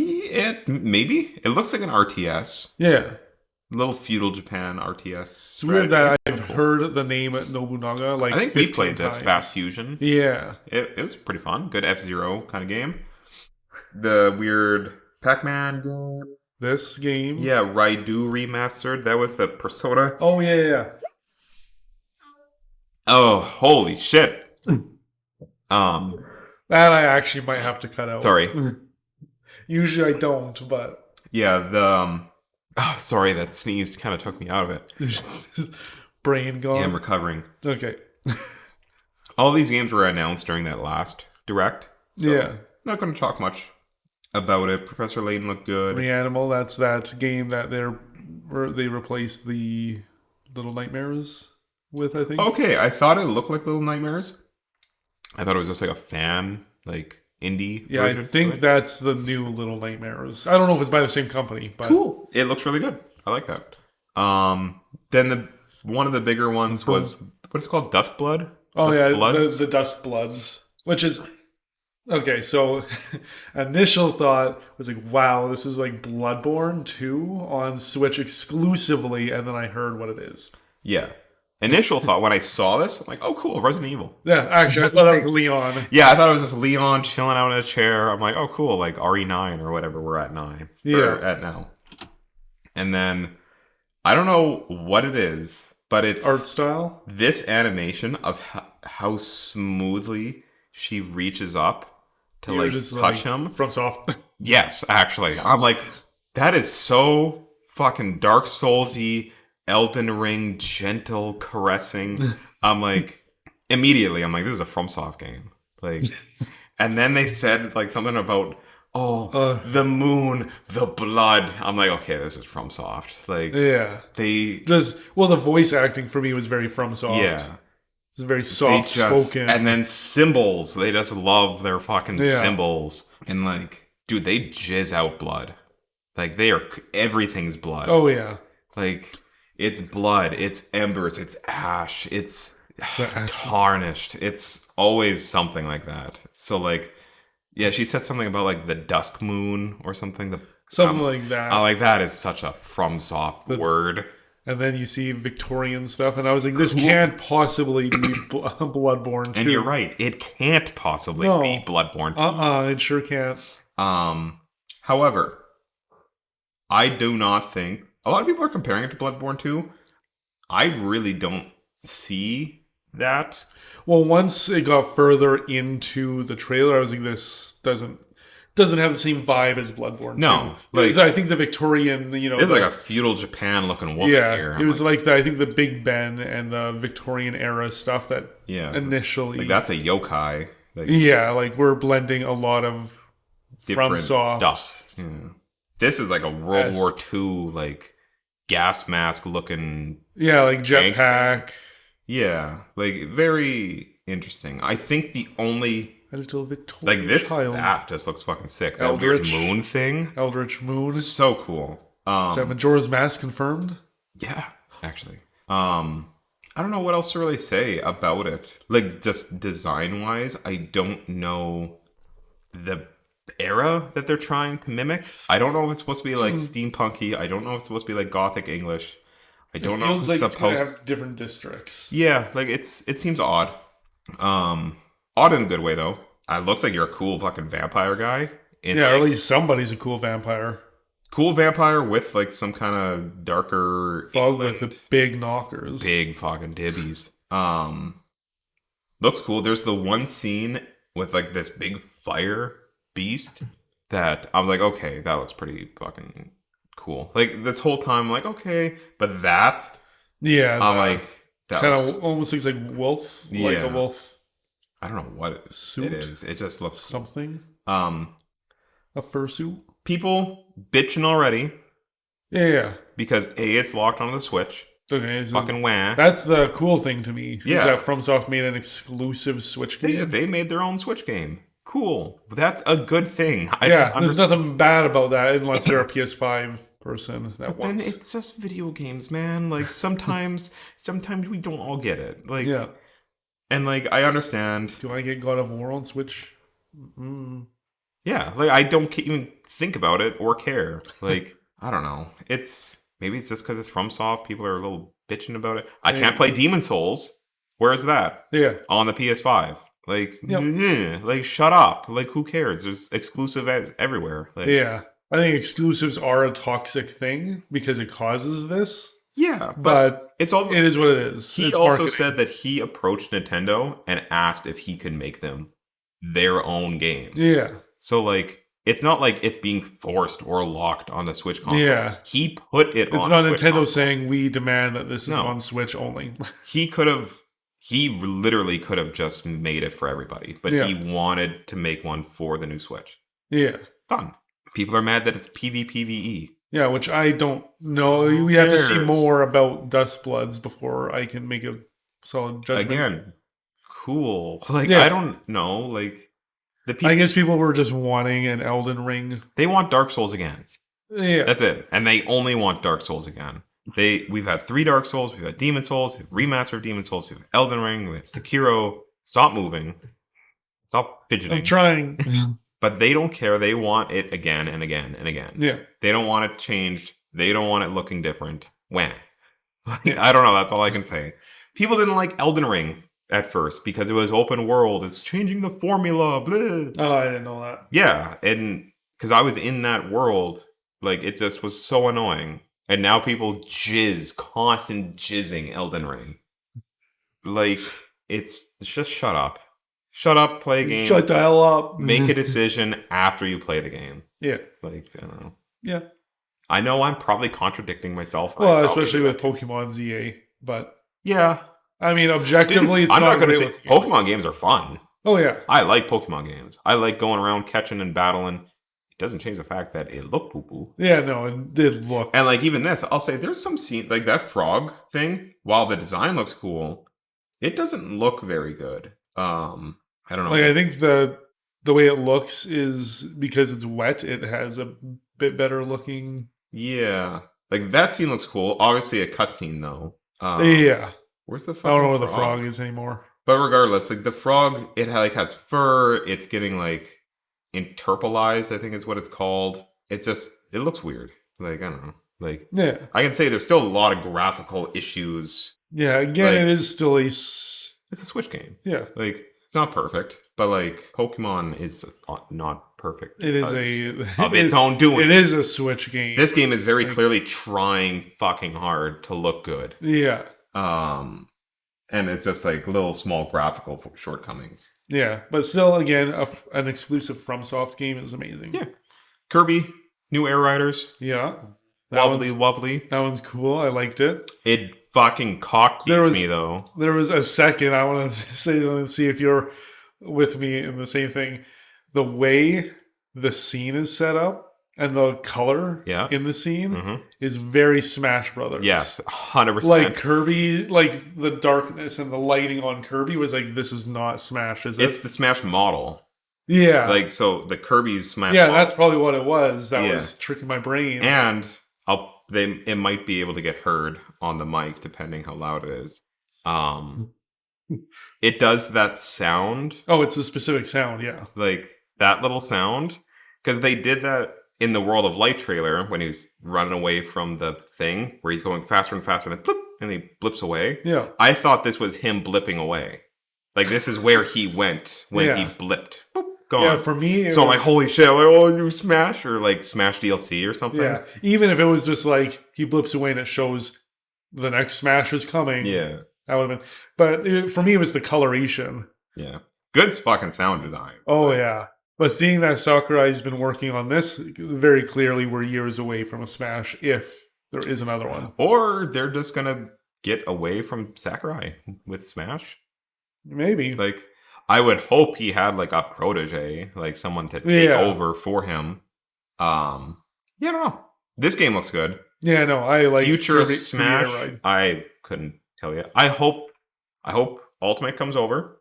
Maybe. It looks like an RTS. Yeah. Little feudal Japan RTS. It's weird that I've heard the name Nobunaga like I think 15 we played this times. Fast Fusion. Yeah. It was pretty fun. Good F-Zero kind of game. The weird Pac-Man game. This game. Yeah, Raidu Remastered. That was the Persona. Oh, yeah. Oh, holy shit. That I actually might have to cut out. Sorry. Usually I don't, but... Yeah, the... Oh, sorry, that sneeze kind of took me out of it. Brain gone? Yeah, I'm recovering. Okay. All these games were announced during that last Direct. So yeah. Not going to talk much about it. Professor Layton looked good. Reanimal, that's that game that they replaced the Little Nightmares with, I think. Okay, I thought it looked like Little Nightmares. I thought it was just like a fan, like, indie Yeah, version. I think that's the new Little Nightmares. I don't know if it's by the same company, but... Cool. It looks really good. I like that. Then one of the bigger ones was... What's it called? Duskblood? Oh, yeah, the Dust Bloods. Which is... Okay, so initial thought was like, wow, this is like Bloodborne 2 on Switch exclusively, and then I heard what it is. Yeah. Initial thought when I saw this, I'm like, oh, cool, Resident Evil. Yeah, actually, I thought it was Leon. Yeah, I thought it was just Leon chilling out in a chair. I'm like, oh, cool, like RE9 or whatever we're at 9. Yeah. Or at now. And then, I don't know what it is, but it's... Art style? This animation of how smoothly she reaches up to like touch him. From soft. Yes, actually. I'm like, that is so fucking Dark Souls-y, Elden Ring, gentle caressing. I'm like, immediately, I'm like, this is a FromSoft game. Like, and then they said like something about, the moon, the blood. I'm like, okay, this is FromSoft. Like, yeah, the voice acting for me was very FromSoft. Yeah, it's very soft spoken. And then symbols, they just love their fucking symbols. And like, dude, they jizz out blood. Like, everything's blood. Oh yeah, like. It's blood, it's embers, it's ash, it's tarnished. It's always something like that. So, like, yeah, she said something about, like, the dusk moon or something. Something like that. Like, that is such a FromSoft word. And then you see Victorian stuff, and I was like, this can't possibly be Bloodborne 2. And you're right, it can't possibly be Bloodborne 2. It sure can't. However, I do not think... A lot of people are comparing it to Bloodborne 2. I really don't see that. Well, once it got further into the trailer, I was like, this doesn't have the same vibe as Bloodborne 2. No. Like, I think the Victorian, it's like a feudal Japan looking woman here. It was like I think the Big Ben and the Victorian era stuff that initially... Like, that's a yokai. Like, like we're blending a lot of FromSoft stuff. Yeah. This is like a World War II, like, gas mask looking... Yeah, like jetpack. Yeah, like, very interesting. I think the only... A little Victorian like, this, child. that just looks fucking sick. That Eldritch weird moon thing. Eldritch Moon. So cool. Is that Majora's Mask confirmed? Yeah, actually. I don't know what else to really say about it. Like, just design-wise, I don't know the... era that they're trying to mimic. I don't know if it's supposed to be like steampunky. I don't know if it's supposed to be like Gothic English. I don't know if it's like supposed... it's gonna have different districts. Yeah, like it seems odd. Odd in a good way though. It looks like you're a cool fucking vampire guy. Or at least somebody's a cool vampire. Cool vampire with like some kind of darker fog with the big knockers. Big fucking dibbies. Looks cool. There's the one scene with like this big fire beast that I was like, okay, that looks pretty fucking cool. Like this whole time, I'm like, okay, but that, I'm like, that kind of almost looks like wolf, like a wolf. I don't know what it is. It just looks something. A fursuit. People bitching already. Yeah. Because it's locked onto the Switch. Okay, so fucking wah. That's the cool thing to me. Yeah. Is that FromSoft made an exclusive Switch game. They made their own Switch game. Cool. That's a good thing. There's nothing bad about that unless they're a PS5 person that wants. Then it's just video games, man. Like sometimes we don't all get it. Like and like I understand. Do I get God of War on Switch? Yeah, like I don't even think about it or care. Like I don't know. Maybe it's just because it's FromSoft. People are a little bitching about it. I can't play Demon Souls. Where's that? Yeah. On the PS5. Like, Yep. like shut up. Like who cares? There's exclusive everywhere. Like, Yeah. I think exclusives are a toxic thing because it causes this. Yeah, but it is what it is. He also said that he approached Nintendo and asked if he could make them their own game. Yeah. So, like, it's not like it's being forced or locked on the Switch console. Yeah. He put it on It's not Nintendo saying we demand that this is on Switch only. He literally could have just made it for everybody, but he wanted to make one for the new Switch. Yeah. Done. People are mad that it's PvPvE. Yeah, which I don't know. We have to see more about Dustbloods before I can make a solid judgment. Again, cool. Like, I don't know. Like, I guess people were just wanting an Elden Ring. They want Dark Souls again. Yeah. That's it. And they only want Dark Souls again. We've had 3 Dark Souls, we've had Demon Souls, we've remastered of Demon Souls, we have Elden Ring, we have Sekiro. Stop moving. Stop fidgeting. I'm trying. But they don't care. They want it again and again and again. Yeah. They don't want it changed. They don't want it looking different. Wah. Like, I don't know. That's all I can say. People didn't like Elden Ring at first because it was open world. It's changing the formula. Blah. Oh, I didn't know that. Yeah. And because I was in that world, like, it just was so annoying. And now people constant jizzing Elden Ring. Like, it's just shut up. Shut up, play a game. Shut the hell up. Make a decision after you play the game. Yeah. Like, I don't know. Yeah. I know I'm probably contradicting myself. Well, especially with Pokemon ZA, but... Yeah. I mean, objectively, it's I'm not going to say... Pokemon games are fun. Oh, yeah. I like Pokemon games. I like going around catching and battling. It doesn't change the fact that it looked poo-poo. Yeah, no, it did look... And, like, even this, I'll say there's some scene... Like, that frog thing, while the design looks cool, it doesn't look very good. I don't know. Like, I think the way it looks is because it's wet, it has a bit better looking. Yeah. Like, that scene looks cool. Obviously a cutscene, though. Yeah. Where's the I don't know where the frog is anymore. But regardless, like, the frog, it has fur. It's getting, like, interpolized, I think is what it's called. It looks weird. Like, I don't know. Like, yeah. I can say there's still a lot of graphical issues. Yeah, again, like, it is still it's a Switch game. Yeah. Like, it's not perfect, but, like, Pokemon is not perfect. It is of its own doing. It is a Switch game. This game is very clearly trying fucking hard to look good. Yeah. And it's just, like, little small graphical shortcomings. Yeah, but still, again, an exclusive FromSoft game is amazing. Yeah. Kirby, new Air Riders. Yeah. Lovely. That one's cool. I liked it. It fucking cock-teased me, though. There was a second I want to say, see if you're with me in the same thing. The way the scene is set up and the color in the scene is very Smash Brothers. Yes, 100%. Like Kirby, like the darkness and the lighting on Kirby was like, this is not Smash, is it? It's the Smash model. Yeah. Like, so the Kirby Smash model. Yeah, that's probably what it was. That was tricking my brain. And it might be able to get heard on the mic, depending how loud it is. It does that sound. Oh, it's a specific sound, yeah. Like, that little sound. Because they did that in the World of Light trailer when he was running away from the thing, where he's going faster and faster, and then bloop, and he blips away. Yeah. I thought this was him blipping away. Like, this is where he went when he blipped. Boop, gone. Yeah, for me... So, like, holy shit, like, oh, you Smash? Or, like, Smash DLC or something? Yeah. Even if it was just, like, he blips away and it shows the next Smash is coming. Yeah. That would have been... But for me, it was the coloration. Yeah. Good fucking sound design. Oh, yeah. But seeing that Sakurai's been working on this, very clearly we're years away from a Smash, if there is another one. Or they're just going to get away from Sakurai with Smash. Maybe. Like, I would hope he had, like, a protege, like, someone to take over for him. Yeah, I don't know. This game looks good. Yeah, no, I like Future Smash. I couldn't tell you. I hope Ultimate comes over.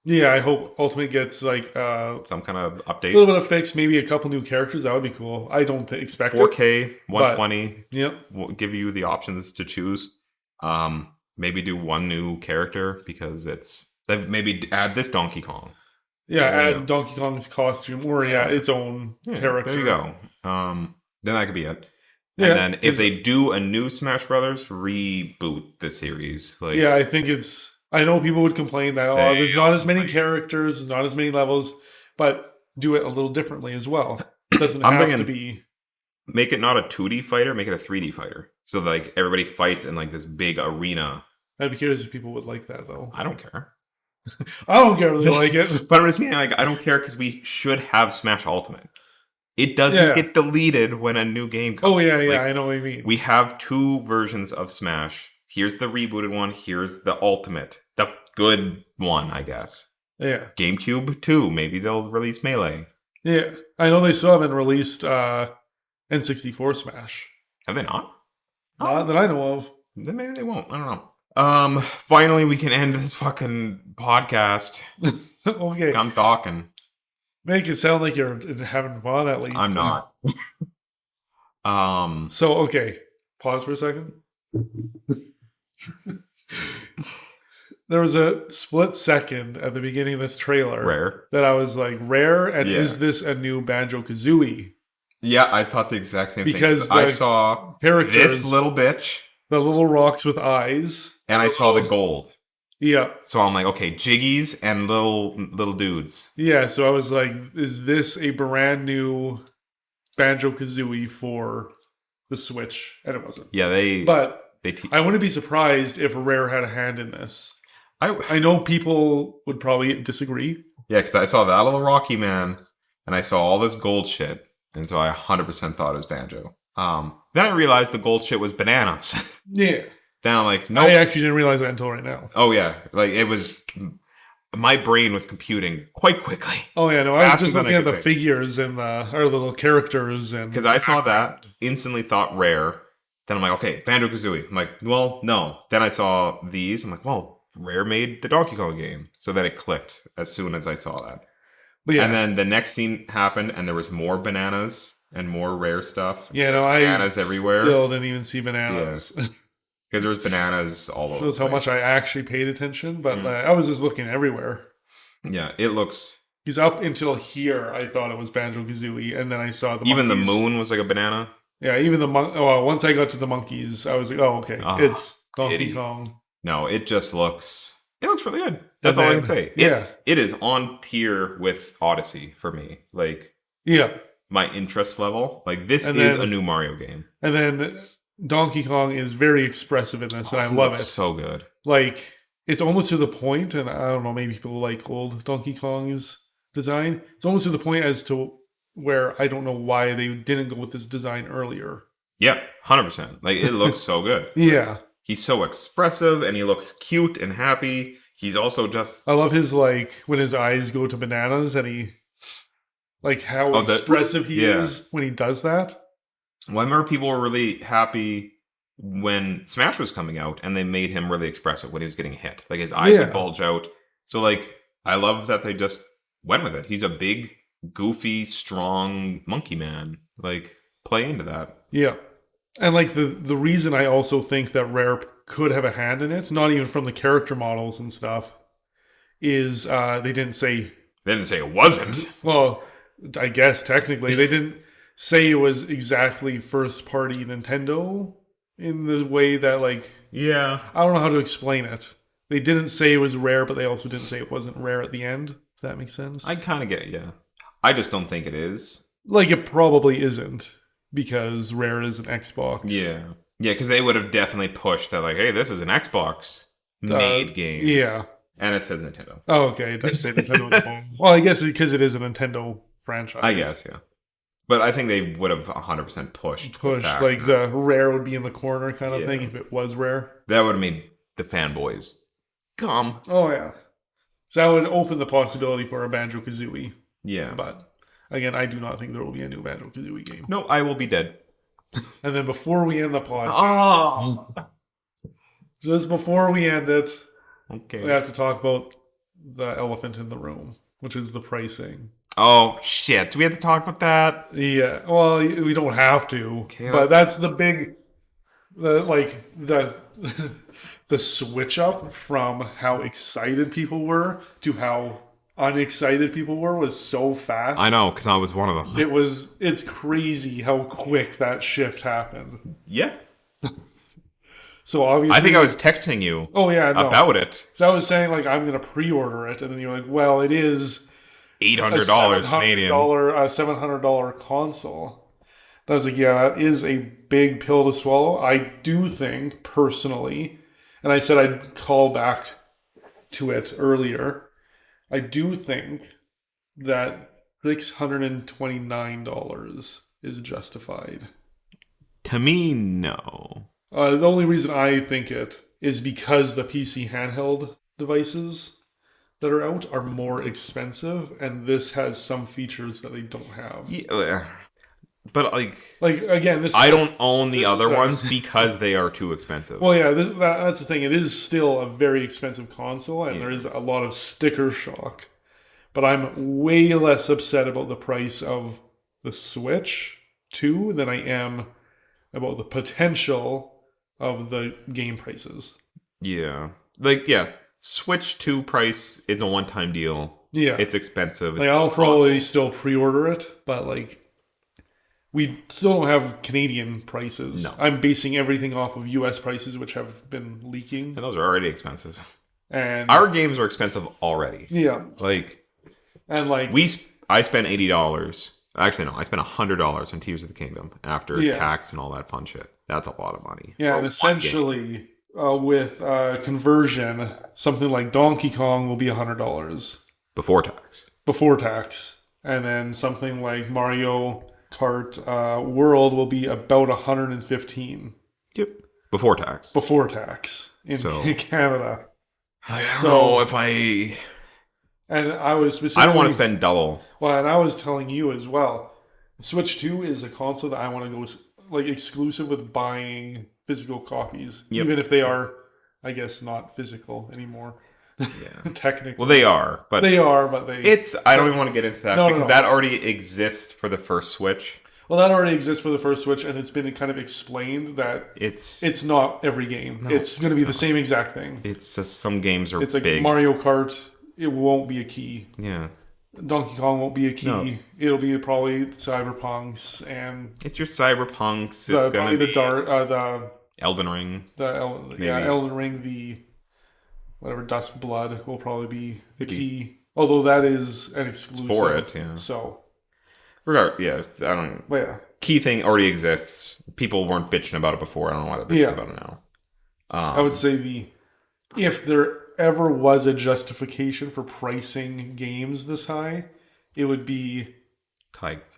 Yeah, I hope Ultimate gets, like... some kind of update. A little bit of fix, maybe a couple new characters. That would be cool. I don't expect 4K, 120. Yep. Will give you the options to choose. Maybe do one new character because maybe add this Donkey Kong. Yeah, add Donkey Kong's costume or its own character. There you go. Then that could be it. And then if they do a new Smash Brothers, reboot the series. Like, I think I know people would complain that there's not as many characters, there's not as many levels, but do it a little differently as well. It doesn't have to be. Make it not a 2D fighter, make it a 3D fighter. So like everybody fights in like this big arena. I'd be curious if people would like that though. I don't care. I don't care if they like it. But I'm just meaning, like, I don't care because we should have Smash Ultimate. It doesn't get deleted when a new game comes. Oh, yeah, like, I know what you mean. We have 2 versions of Smash. Here's the rebooted one. Here's the Ultimate. The good one, I guess. Yeah. GameCube 2. Maybe they'll release Melee. Yeah. I know they still haven't released N64 Smash. Have they not? Not that I know of. Then maybe they won't. I don't know. Finally we can end this fucking podcast. Okay. I'm talking. Make it sound like you're having fun at least. I'm not. So, okay. Pause for a second. There was a split second at the beginning of this trailer that I was like, Rare? And is this a new Banjo-Kazooie? Yeah, I thought the exact same thing. Because I saw this little bitch. The little rocks with eyes. And I saw the gold. Yeah. So I'm like, okay, jiggies and little dudes. Yeah, so I was like, is this a brand new Banjo-Kazooie for the Switch? And it wasn't. Yeah, I wouldn't be surprised if Rare had a hand in this. I know people would probably disagree. Yeah, because I saw that little Rocky Man, and I saw all this gold shit, and so I 100% thought it was Banjo. Then I realized the gold shit was bananas. Yeah. Then I'm like, no. I actually didn't realize that until right now. Oh, yeah. Like, it was... My brain was computing quite quickly. Oh, yeah. No, I was just looking at the figures and our little characters. And because I saw that, instantly thought Rare. Then I'm like, okay, Banjo-Kazooie. I'm like, well, no. Then I saw these. I'm like, well, Rare made the Donkey Kong game. So then it clicked as soon as I saw that. But and then the next scene happened, and there was more bananas and more Rare stuff. Yeah, no, bananas everywhere. Still didn't even see bananas. Yeah. Because there was bananas all over. Shows how much I actually paid attention, but I was just looking everywhere. Yeah, it looks... Because up until here, I thought it was Banjo-Kazooie, and then I saw the monkeys. Even the moon was like a banana? Yeah, even the once I got to the monkeys, I was like, oh, okay, it's Donkey Kong. No, it just looks... It looks really good. That's all I can say. It is on tier with Odyssey for me. Like, my interest level. Like, this is a new Mario game. And then... Donkey Kong is very expressive in this, and I love it. So good. Like, it's almost to the point, and I don't know, maybe people like old Donkey Kong's design. It's almost to the point as to where I don't know why they didn't go with this design earlier. Yeah, 100%. Like, it looks so good. Yeah. He's so expressive, and he looks cute and happy. He's also just... I love his, like, when his eyes go to bananas, and he... Like, how expressive he is when he does that. Well, I remember people were really happy when Smash was coming out, and they made him really expressive when he was getting hit. Like, his eyes would bulge out. So, like, I love that they just went with it. He's a big, goofy, strong monkey man. Like, play into that. Yeah. And, like, the reason I also think that Rare could have a hand in it, not even from the character models and stuff, is they didn't say... They didn't say it wasn't. Well, I guess, technically. They didn't... say it was exactly first-party Nintendo in the way that, like... Yeah. I don't know how to explain it. They didn't say it was Rare, but they also didn't say it wasn't Rare at the end. Does that make sense? I kind of get it, yeah. I just don't think it is. Like, it probably isn't, because Rare is an Xbox. Yeah. Yeah, because they would have definitely pushed that, like, hey, this is an Xbox-made game. Yeah. And it says Nintendo. Oh, okay. It does say Nintendo at the bottom. Well, I guess because it is a Nintendo franchise. I guess, yeah. But I think they would have 100% pushed. Like the Rare would be in the corner kind of thing if it was Rare. That would have made the fanboys come. Oh, yeah. So that would open the possibility for a Banjo-Kazooie. Yeah. But, again, I do not think there will be a new Banjo-Kazooie game. No, I will be dead. And then before we end the podcast... just before we end it, we have to talk about the elephant in the room, which is the pricing. Oh, shit. Do we have to talk about that? Yeah. Well, we don't have to. Okay, but that's the big... the switch up from how excited people were to how unexcited people were was so fast. I know, because I was one of them. It's crazy how quick that shift happened. Yeah. So obviously, I think I was texting you. Oh yeah, no. About it. So I was saying like I'm gonna pre-order it, and then you're like, well, it is $800 Canadian. A $700 console. I was like, yeah, that is a big pill to swallow. I do think personally, and I said I'd call back to it earlier. I do think that $629 is justified. To me, no. The only reason I think it is because the PC handheld devices that are out are more expensive, and this has some features that they don't have. Yeah, but like again, I don't own the other ones because they are too expensive. Well, yeah, that's the thing. It is still a very expensive console, and there is a lot of sticker shock. But I'm way less upset about the price of the Switch 2 than I am about the potential of the game prices. Yeah. Switch 2 price is a one-time deal. Yeah. It's expensive. I'll probably still pre-order it, but we still don't have Canadian prices. No. I'm basing everything off of US prices, which have been leaking. And those are already expensive. And our games are expensive already. Yeah. I spent $80. Actually, no, I spent $100 on Tears of the Kingdom after tax and all that fun shit. That's a lot of money. Yeah, and essentially, with conversion, something like Donkey Kong will be $100 before tax. And then something like Mario Kart World will be about $115. Yep, before tax. In Canada. I don't know if I. And I was specifically. I don't want to spend double. Well, and I was telling you as well. Switch 2 is a console that I want to go exclusive with buying physical copies, even if they are, I guess, not physical anymore. Yeah, technically. Well, they are, but they. I don't even want to get into that because that already exists for the first Switch. Well, that already exists for the first Switch, and it's been kind of explained that it's not every game. No, it's going to be the same exact thing. It's just some games are. It's like big. Mario Kart. It won't be a key. Yeah. Donkey Kong won't be a key. No. It'll be probably Cyberpunks and it's your Cyberpunks. It's gonna be the Elden Ring. Elden Ring. The whatever Dusk Blood will probably be the key. Although that is an exclusive for it. Yeah. So. I don't. But yeah. Key thing already exists. People weren't bitching about it before. I don't know why they're bitching about it now. I would say if there ever was a justification for pricing games this high, it would be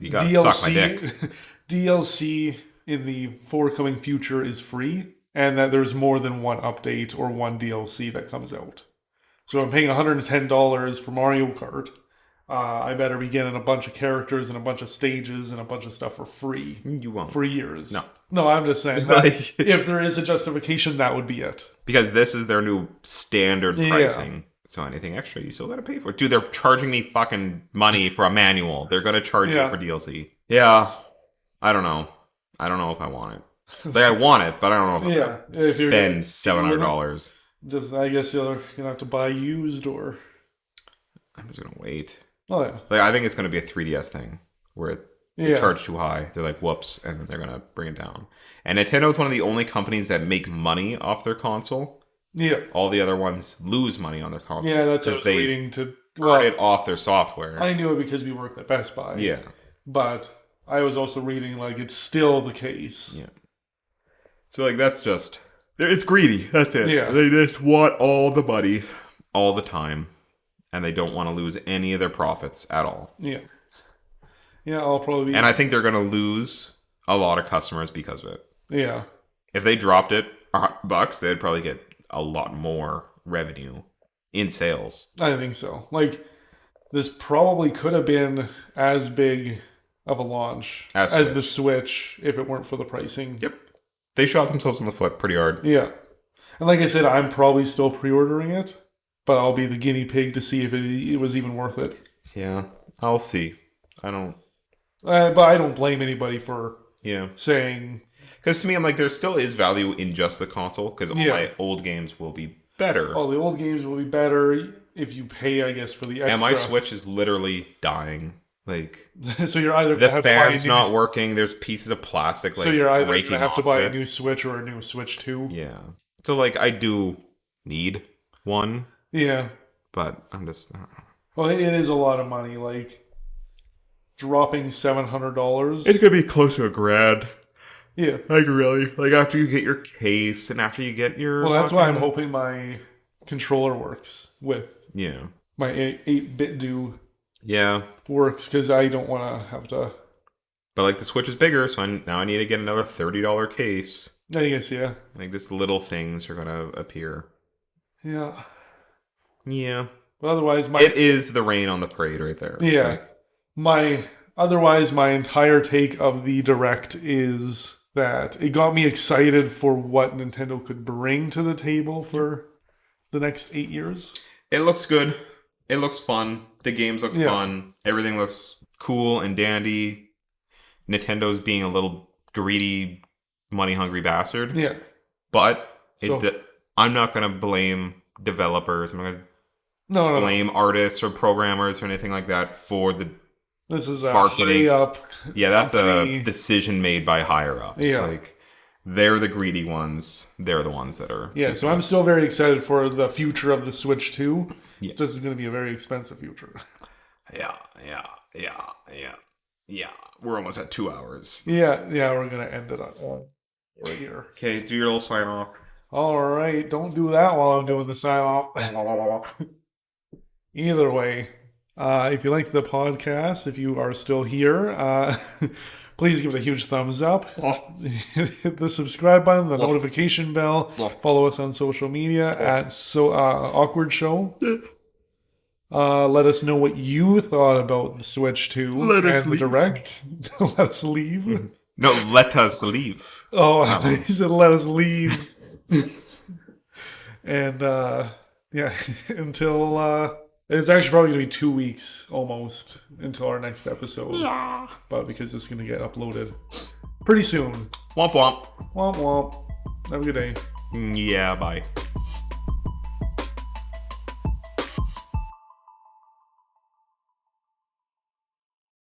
you gotta DLC, suck my dick. DLC in the forthcoming future is free, and that there's more than one update or one DLC that comes out. So I'm paying $110 for Mario Kart. I better be getting a bunch of characters and a bunch of stages and a bunch of stuff for free. You won't. For years. No, I'm just saying that if there is a justification, that would be it. Because this is their new standard pricing. So anything extra, you still got to pay for it. Dude, they're charging me fucking money for a manual. They're going to charge you for DLC. Yeah. I don't know. I don't know if I want it. I want it, but I don't know if I spend $700. I guess you're going to have to buy used or... I'm just going to wait. Oh, yeah. I think it's going to be a 3DS thing where they charge too high. They're like, whoops, and then they're going to bring it down. And Nintendo is one of the only companies that make money off their console. Yeah. All the other ones lose money on their console. Yeah, that's what I was reading to... earn it off their software. I knew it because we worked at Best Buy. Yeah. But I was also reading, it's still the case. Yeah. So, that's just... It's greedy. That's it. Yeah. They just want all the money all the time. And they don't want to lose any of their profits at all. Yeah. Yeah, I'll probably... And I think they're going to lose a lot of customers because of it. Yeah. If they dropped it $100, they'd probably get a lot more revenue in sales. I think so. This probably could have been as big of a launch as the Switch if it weren't for the pricing. Yep. They shot themselves in the foot pretty hard. Yeah. And like I said, I'm probably still pre-ordering it. But I'll be the guinea pig to see if it was even worth it. Yeah, I'll see. I don't... but I don't blame anybody for saying... Because to me, I'm like, there still is value in just the console. Because all my old games will be better. All the old games will be better. if you pay, I guess, for the extra. And my Switch is literally dying. Like, so you're either the fan's not working. There's pieces of plastic. Like, so you're either breaking gonna have to buy it. a new Switch or a new Switch 2. Yeah. So like, I do need one. Yeah. But I'm just. Well, it is a lot of money. Like, dropping $700. It's gonna be close to $1,000. Yeah. Like, really? Like, after you get your case and after you get your. Well, that's why I'm hoping my controller works with. Yeah. My 8-bit do. Yeah. Works, because I don't want to have to. But, like, the Switch is bigger, so now I need to get another $30 case. I guess, yeah. Like, just little things are going to appear. Yeah. Yeah. But otherwise, it is the rain on the parade right there. Yeah. Like, my entire take of the Direct is that it got me excited for what Nintendo could bring to the table for the next 8 years. It looks good. It looks fun. The games look fun. Everything looks cool and dandy. Nintendo's being a little greedy, money-hungry bastard. Yeah. But I'm not going to blame developers. I'm not going to blame artists or programmers or anything like that for the This is a marketing. high-up Yeah, that's a decision made by higher-ups. Yeah. Like, they're the greedy ones. They're the ones that are... Yeah, so I'm still very excited for the future of the Switch 2. Yeah. This is going to be a very expensive future. Yeah. We're almost at 2 hours. Yeah, we're going to end it right here. Okay, do your little sign-off. All right, don't do that while I'm doing the sign-off. Either way, if you like the podcast, if you are still here, please give it a huge thumbs up. Hit the subscribe button, the notification bell. Follow us on social media at Awkward Show. Let us know what you thought about the Switch 2 and the Direct. Let us leave. No, let us leave. Oh, I thought you said let us leave. And, until... it's actually probably going to be 2 weeks, almost, until our next episode. Yeah. But because it's going to get uploaded pretty soon. Womp womp. Womp womp. Have a good day. Yeah, bye.